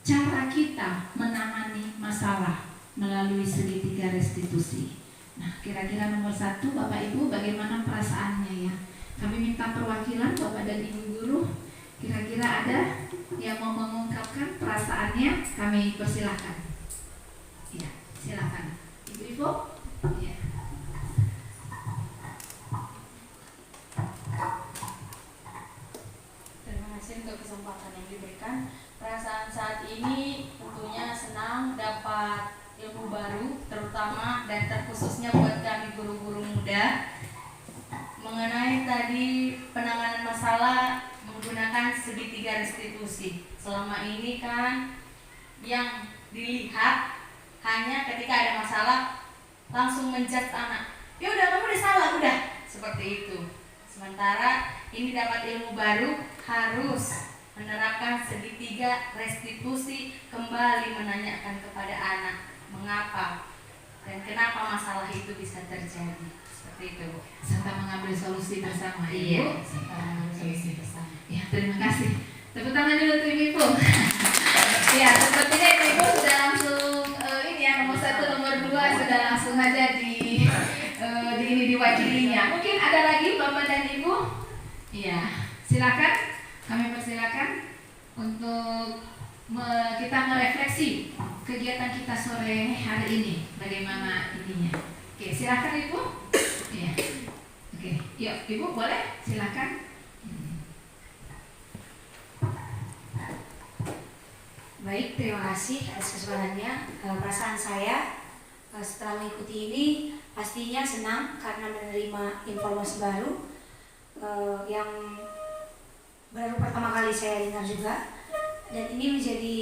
cara kita menangani masalah melalui segitiga restitusi. Nah, kira-kira nomor 1, Bapak Ibu, bagaimana perasaannya, ya? Kami minta perwakilan Bapak dan Ibu guru. Kira-kira ada yang mau mengungkapkan perasaannya? Kami persilahkan. Ya, silakan. Ibu-ibu. Ya. Terima kasih untuk kesempatan yang diberikan. Perasaan saat ini tentunya senang dapat ilmu baru, terutama dan terkhususnya buat kami guru-guru muda, mengenai tadi penanganan masalah menggunakan segitiga restitusi. Selama ini kan yang dilihat hanya ketika ada masalah langsung menjudge anak. Ya udah, kamu udah salah, udah, seperti itu. Sementara ini dapat ilmu baru, harus menerapkan segitiga restitusi, kembali menanyakan kepada anak mengapa dan kenapa masalah itu bisa terjadi. Seperti itu, Bu. Serta mengambil solusi bersama. Iya, serta mengambil solusi bersama. Ya, terima kasih. Tepuk tangan dulu untuk Ibu. Ya, sepertinya Ibu sudah langsung ini ya, nomor 1, nomor 2 sudah langsung aja diwakilinya. Mungkin ada lagi Bapak dan Ibu? Iya, silakan. Kami persilakan untuk kita merefleksi kegiatan kita sore hari ini. Bagaimana ininya? Oke, silakan Ibu. Iya. Oke, yuk Ibu boleh silakan. Baik, terima kasih atas kesempatannya. Perasaan saya setelah mengikuti ini pastinya senang karena menerima informasi baru yang baru pertama kali saya dengar juga, dan ini menjadi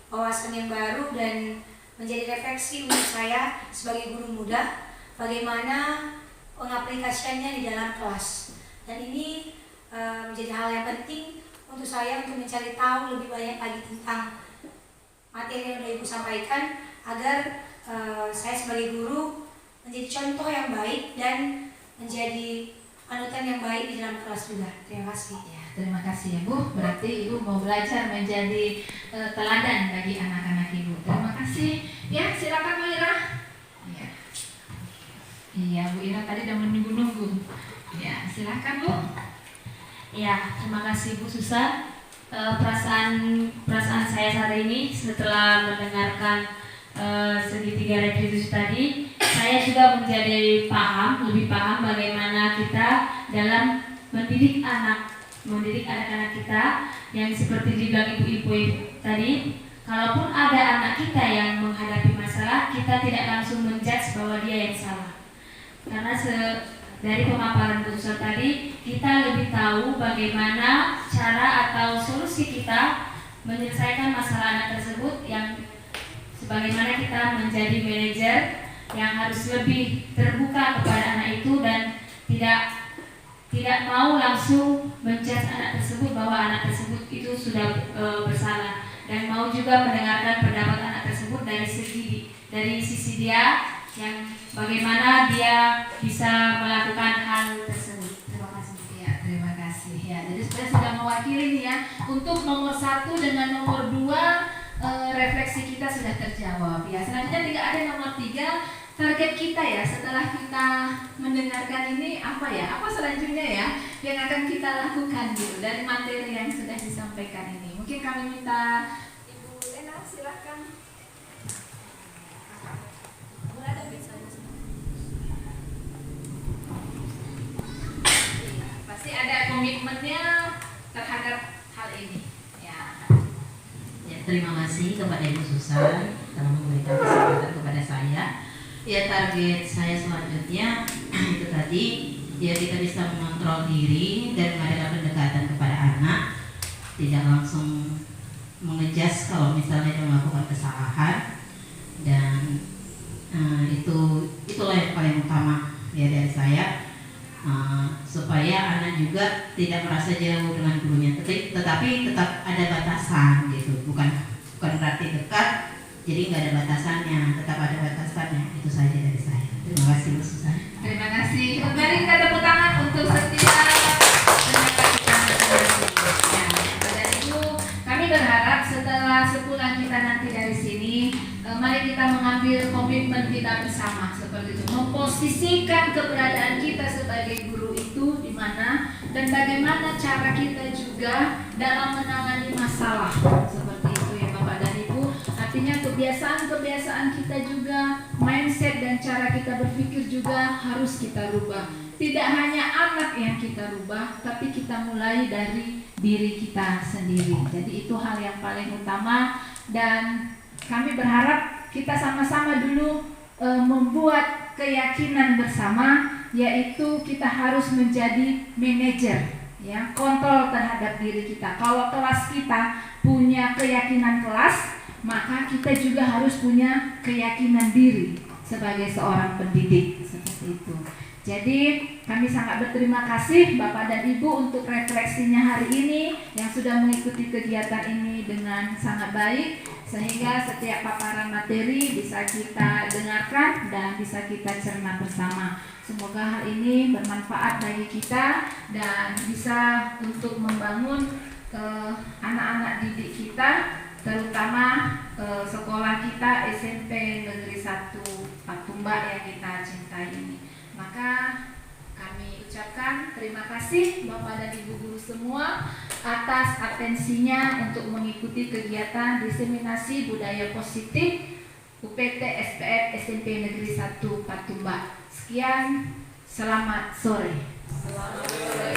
wawasan yang baru dan menjadi refleksi untuk saya sebagai guru muda bagaimana pengaplikasiannya di dalam kelas, dan ini menjadi hal yang penting untuk saya untuk mencari tahu lebih banyak lagi tentang materi yang sudah Ibu sampaikan agar saya sebagai guru menjadi contoh yang baik dan menjadi panutan yang baik di dalam kelas juga. Terima kasih. Ya, terima kasih ya Bu. Berarti Ibu mau belajar menjadi teladan bagi anak-anak Ibu. Terima kasih. kasih. Ya, silakan Bu Ira. Ya. Iya, Bu Ira tadi udah menunggu-nunggu. Ya, silakan Bu. Ya, terima kasih Bu Susan. Perasaan saya saat ini setelah mendengarkan segitiga retribusi tadi, saya juga menjadi lebih paham bagaimana kita dalam mendidik anak-anak kita yang seperti dibilang ibu-ibu tadi. Kalaupun ada anak kita yang menghadapi masalah, kita tidak langsung menjudge bahwa dia yang salah. Karena dari pemaparan Bu Susan tadi, kita lebih tahu bagaimana cara atau solusi kita menyelesaikan masalah anak tersebut, yang sebagaimana kita menjadi manajer yang harus lebih terbuka kepada anak itu dan tidak mau langsung menjudge anak tersebut bahwa anak tersebut itu sudah bersalah, dan mau juga mendengarkan pendapat anak tersebut dari sisi dia yang bagaimana dia bisa melakukan hal tersebut. Terima kasih. Ya, terima kasih. Ya, jadi saya sudah mewakili nih ya. Untuk nomor 1 dengan nomor 2 refleksi kita sudah terjawab. Ya, selanjutnya tidak ada nomor 3. Target kita ya setelah kita mendengarkan ini apa ya? Apa selanjutnya ya yang akan kita lakukan gitu dari materi yang sudah disampaikan ini? Mungkin kami minta Ibu Lena, silakan. Pasti ada komitmennya terhadap hal ini. Ya, terima kasih kepada Ibu Susan telah memberikan kesempatan kepada saya. Ya, target saya selanjutnya itu tadi, ya kita bisa mengontrol diri dan mengadakan pendekatan kepada anak, tidak langsung mengejas kalau misalnya dia melakukan kesalahan, dan itulah yang paling utama ya dari saya, supaya anak juga tidak merasa jauh dengan gurunya, tetapi tetap ada batasan gitu, bukan berarti dekat jadi nggak ada batasannya, tetap ada batasannya. Itu saja dari saya. Terima kasih Bu Susan. Terima kasih. Mari kita tepuk tangan untuk setiap tenaga kita masing-masing. Ya, Bapak Ibu, kami berharap setelah sepulang kita nanti dari sini, mari kita mengambil komitmen kita bersama seperti itu, memposisikan keberadaan kita sebagai guru itu di mana dan bagaimana cara kita juga dalam menangani masalah seperti itu ya Bapak dan Ibu. Artinya kebiasaan-kebiasaan kita juga, mindset dan cara kita berpikir juga harus kita rubah. Tidak hanya anak yang kita rubah, tapi kita mulai dari diri kita sendiri. Jadi itu hal yang paling utama, dan kami berharap kita sama-sama dulu membuat keyakinan bersama, yaitu kita harus menjadi manajer, ya, kontrol terhadap diri kita. Kalau kelas kita punya keyakinan kelas, maka kita juga harus punya keyakinan diri sebagai seorang pendidik, seperti itu. Jadi kami sangat berterima kasih Bapak dan Ibu untuk refleksinya hari ini yang sudah mengikuti kegiatan ini dengan sangat baik, sehingga setiap paparan materi bisa kita dengarkan dan bisa kita cerna bersama. Semoga hal ini bermanfaat bagi kita dan bisa untuk membangun anak-anak didik kita, terutama sekolah kita SMP Negeri 1 Patumbak yang kita cintai ini. Maka kami ucapkan terima kasih Bapak dan Ibu guru semua atas atensinya untuk mengikuti kegiatan diseminasi budaya positif UPT SPF SMP Negeri 1 Patumbak. Sekian, selamat sore. Selamat sore.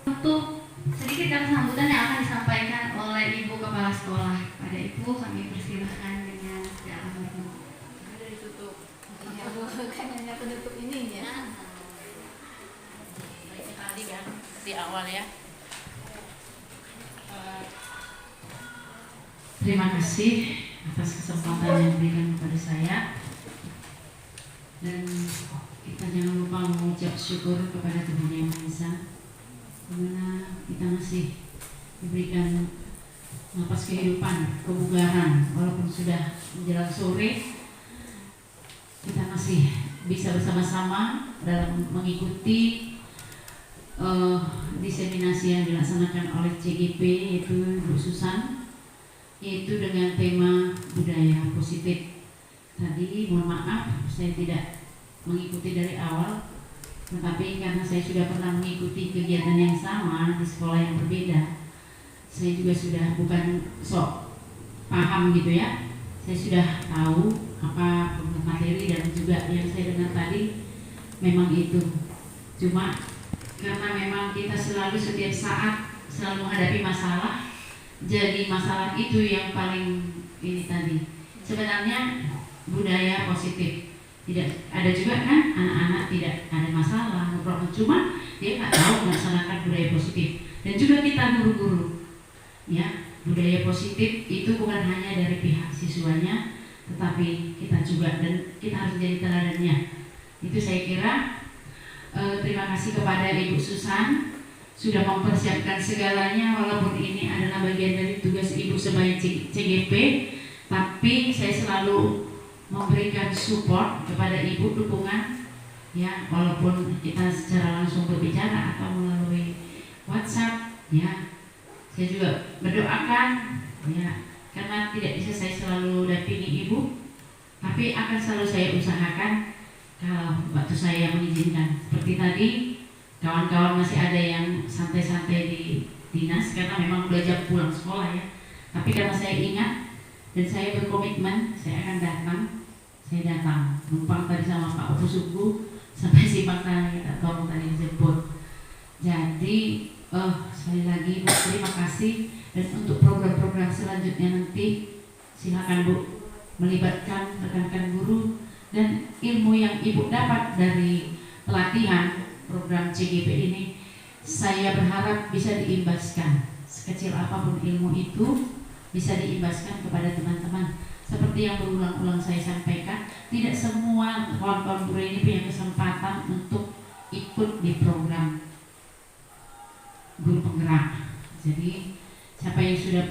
Untuk sedikit kata sambutan yang akan disampaikan oleh Ibu Kepala Sekolah. Pada Ibu kami persilahkan dengan segala hormat. Ada ditutup. Ya Bu, kan hanya penutup ini ya. Baik sekali kan di awal ya. Terima kasih atas kesempatan yang diberikan kepada saya, dan kita jangan lupa mengucap syukur kepada Tuhan Yang Maha Esa, karena kita masih diberikan napas kehidupan, kebugaran, walaupun sudah menjelang sore, kita masih bisa bersama-sama dalam mengikuti diseminasi yang dilaksanakan oleh CGP yaitu Bu Susan, yaitu dengan tema budaya positif. Tadi mohon maaf saya tidak mengikuti dari awal, tetapi karena saya sudah pernah mengikuti kegiatan yang sama di sekolah yang berbeda, saya juga sudah bukan sok paham gitu ya. Saya sudah tahu apa materi dan juga yang saya dengar tadi memang itu. Cuma karena memang kita selalu setiap saat selalu menghadapi masalah, jadi masalah itu yang paling ini tadi. Sebenarnya budaya positif tidak ada juga kan, anak-anak tidak ada masalah, cuma dia nggak tahu melaksanakan budaya positif. Dan juga kita guru-guru, ya, budaya positif itu bukan hanya dari pihak siswanya, tetapi kita juga, dan kita harus jadi teladannya. Itu saya kira. Terima kasih kepada Ibu Susan sudah mempersiapkan segalanya, walaupun ini adalah bagian dari tugas Ibu sebagai CGP, tapi saya selalu memberikan support kepada Ibu, dukungan ya, walaupun kita secara langsung berbicara atau melalui WhatsApp ya. Saya juga berdoakan ya, karena tidak bisa saya selalu dampingi Ibu, tapi akan selalu saya usahakan kalau waktu saya mengizinkan. Seperti tadi kawan-kawan masih ada yang santai-santai di dinas karena memang udah jam pulang sekolah ya, tapi karena saya ingat dan saya berkomitmen saya akan datang, saya datang numpang tadi sama Pak Opo Suku sampai Simpang Tani, tolong tadi dijemput. Jadi sekali lagi Bu, terima kasih, dan untuk program-program selanjutnya nanti silakan Bu melibatkan rekan-rekan guru dan ilmu yang Ibu dapat dari pelatihan program CGP ini. Saya berharap bisa diimbaskan, sekecil apapun ilmu itu bisa diimbaskan kepada teman-teman. Seperti yang berulang-ulang saya sampaikan, tidak semua kawan-kawan guru ini punya kesempatan untuk ikut di program guru penggerak. Jadi siapa yang sudah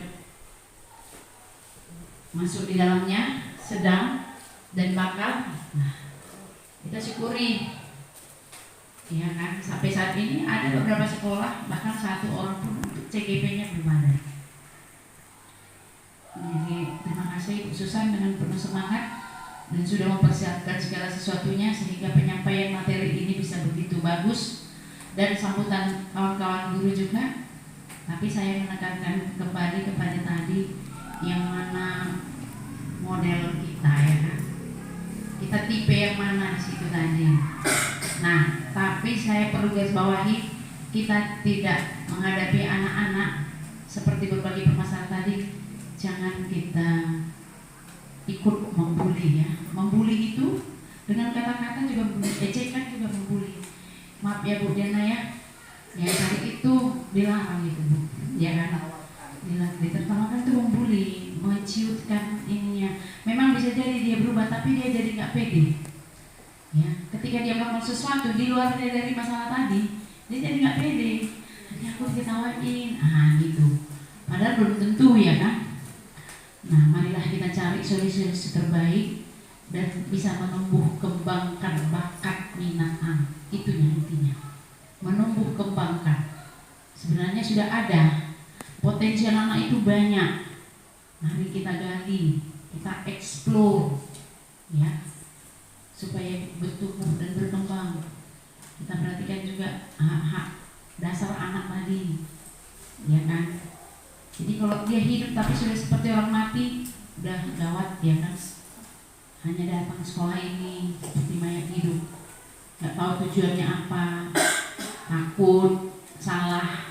masuk di dalamnya, sedang dan bakal, nah kita syukuri ya kan. Sampai saat ini ada beberapa sekolah bahkan satu orang pun untuk CGP-nya belum ada. Jadi terima kasih Bu Susan dengan penuh semangat dan sudah mempersiapkan segala sesuatunya sehingga penyampaian materi ini bisa begitu bagus, dan sambutan kawan-kawan guru juga. Tapi saya menekankan kembali kepada tadi yang mana model kita ya kan, kita tipe yang mana di situ tadi. Nah, tapi saya perlu garis bawahi, kita tidak menghadapi anak-anak seperti berbagai permasalahan tadi, jangan kita ikut membuli ya. Membuli itu dengan kata-kata juga membuli, ejekan juga membuli. Maaf ya Bu Diana ya, yang tadi itu dilarang gitu Bu, ya kan? Ditertawakan itu membuli, menciutkan ininya. Memang bisa jadi dia berubah, tapi dia jadi nggak pede. Ya, ketika dia melakukan sesuatu di luar dari masalah tadi, dia jadi nggak pede. Nanti aku diketawain, gitu. Padahal belum tentu ya kan. Nah, marilah kita cari solusi terbaik dan bisa menumbuh kembangkan bakat minat anak. Itunya intinya. Menumbuh kembangkan. Sebenarnya sudah ada potensi anak itu banyak. Mari kita gali, kita explore ya, supaya bertumbuh dan berkembang. Kita perhatikan juga hak-hak dasar anak tadi, ya kan? Jadi kalau dia hidup tapi sudah seperti orang mati, udah gawat ya kan? Hanya datang sekolah ini seperti mayat hidup, nggak tahu tujuannya apa, takut, salah.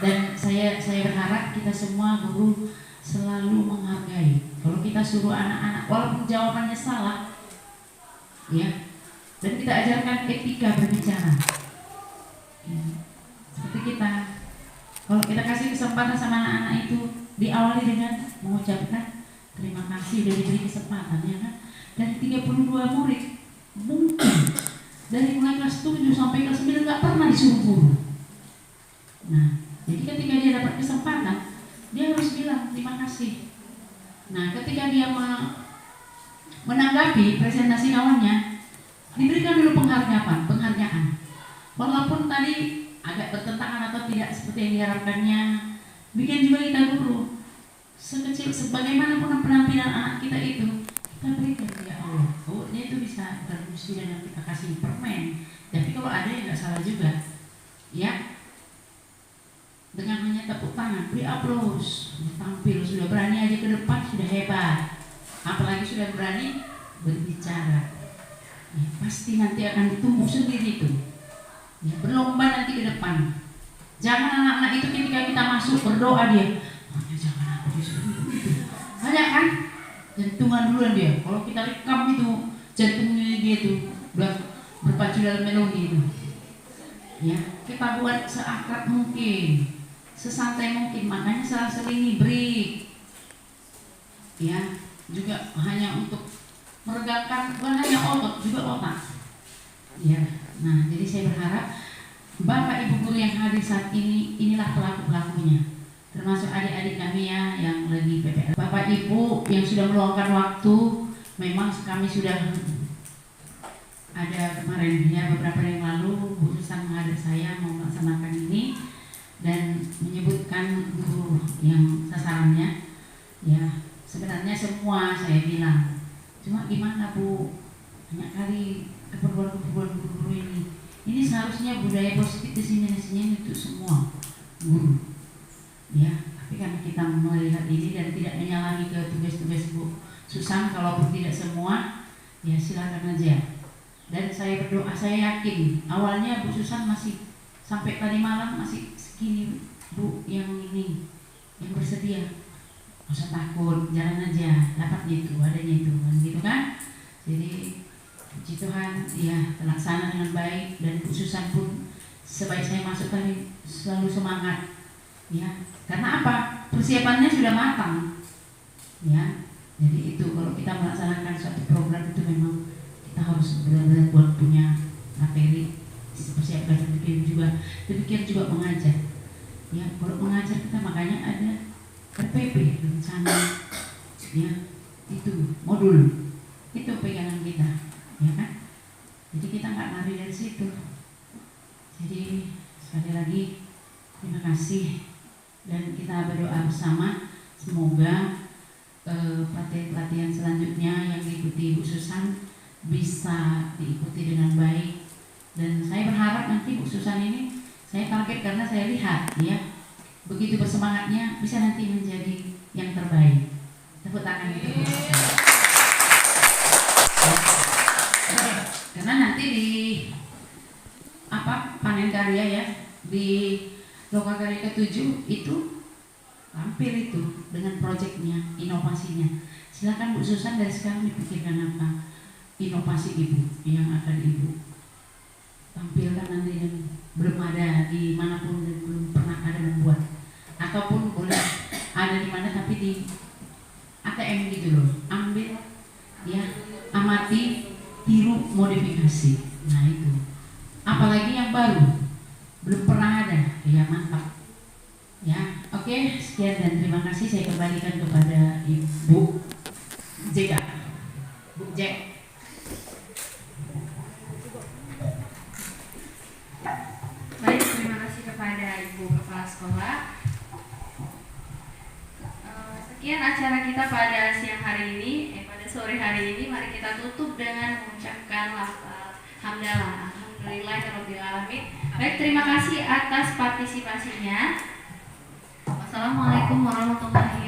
Dan saya berharap kita semua guru selalu menghargai. Kalau kita suruh anak-anak, walaupun jawabannya salah, ya, dan kita ajarkan etika berbicara. Ya, seperti kita, kalau kita kasih kesempatan sama anak-anak itu, diawali dengan mengucapkan terima kasih sudah diberi kesempatan, ya kan? Dari 32 murid, mungkin dari mulai kelas 7 sampai kelas 9 nggak pernah disuruh guru. Nah, jadi ketika dia dapat kesempatan, dia harus bilang terima kasih. Nah, ketika dia menanggapi presentasi kawannya, diberikan dulu penghargaan. Walaupun tadi agak bertentangan atau tidak seperti yang diharapkannya, bikin juga kita guru. Sekecil sebagaimanapun penampilan anak kita itu, kita berikan ya Allah. Oh, dia itu bisa berfungsi dengan kita kasih permen. Tapi kalau ada yang nggak salah juga, ya. Dengan hanya tepuk tangan, beri aplaus, tampil sudah berani aja ke depan sudah hebat. Apalagi sudah berani berbicara. Ya, pasti nanti akan ditumbuh sendiri itu. Ya, berlomba nanti ke depan. Jangan anak-anak itu ketika kita masuk berdoa dia, jangan aku disuruh itu. Banyak kan? Jantungan duluan dia. Kalau kita rekam itu jantungnya dia itu berpacu dalam melodi itu. Ya, kita buat seakrab mungkin, sesantai mungkin. Makanya seling break. Ya, juga hanya untuk meregangkan bukan hanya otot juga otak. Ya, nah jadi saya berharap Bapak Ibu guru yang hadir saat ini, inilah pelaku-pelakunya, termasuk adik-adik kami ya yang lagi PPL. Bapak Ibu yang sudah meluangkan waktu, memang kami sudah ada kemarin ya beberapa yang lalu Bu Susan menghadap saya mau melaksanakan ini dan menyebutkan guru yang sasarannya. Ya, sebenarnya semua saya bilang. Cuma gimana Bu, banyak kali keperluan guru ini. Ini seharusnya budaya positif diseminasinya untuk semua guru. Ya, tapi karena kita melihat ini dan tidak menyalahi ke tugas-tugas Bu Susan, kalaupun tidak semua, ya silakan aja. Dan saya berdoa, saya yakin awalnya Bu Susan masih sampai tadi malam masih segini Bu yang ini yang bersedia. Nggak usah takut, jalan aja, dapat gitu, adanya itu, kan gitu kan? Jadi puji Tuhan, ya terlaksana dengan baik dan Bu Susan pun sebaik saya masuk tadi selalu semangat, ya. Karena apa? Persiapannya sudah matang, ya. Jadi itu kalau kita melaksanakan suatu program itu memang kita harus benar-benar buat punya materi, persiapkan demikian juga mengajar, ya. Kalau mengajar kita makanya ada RPP rencana, ya itu modul itu pegangan kita, ya kan? Jadi kita nggak lari dari situ. Jadi sekali lagi terima kasih dan kita berdoa bersama semoga pelatihan selanjutnya yang diikuti Bu Susan bisa diikuti dengan baik dan saya berharap nanti Bu Susan ini saya target karena saya lihat ya. Begitu bersemangatnya bisa nanti menjadi yang terbaik. Tepuk tangan itu. Karena nanti di panen karya ya di Lokakarya ke-7 itu tampil itu dengan proyeknya, inovasinya. Silakan Bu Susan dari sekarang dipikirkan apa inovasi Ibu yang akan Ibu tampilkan nanti dan belum ada di manapun dan belum pernah ada membuat ataupun boleh ada di mana tapi di ATM gitu loh, ambil ya, amati, tiru, modifikasi. Nah itu apalagi yang baru belum pernah ada, ya mantap ya. Oke, sekian dan terima kasih. Saya kembalikan kepada Ibu Jeka, Bu Jek. Baik, terima kasih kepada Ibu Kepala Sekolah. Sekian acara kita pada siang hari ini, pada sore hari ini. Mari kita tutup dengan mengucapkan lafaz hamdalah. Alhamdulillahirabbil alamin. Baik, terima kasih atas partisipasinya. Wassalamualaikum warahmatullahi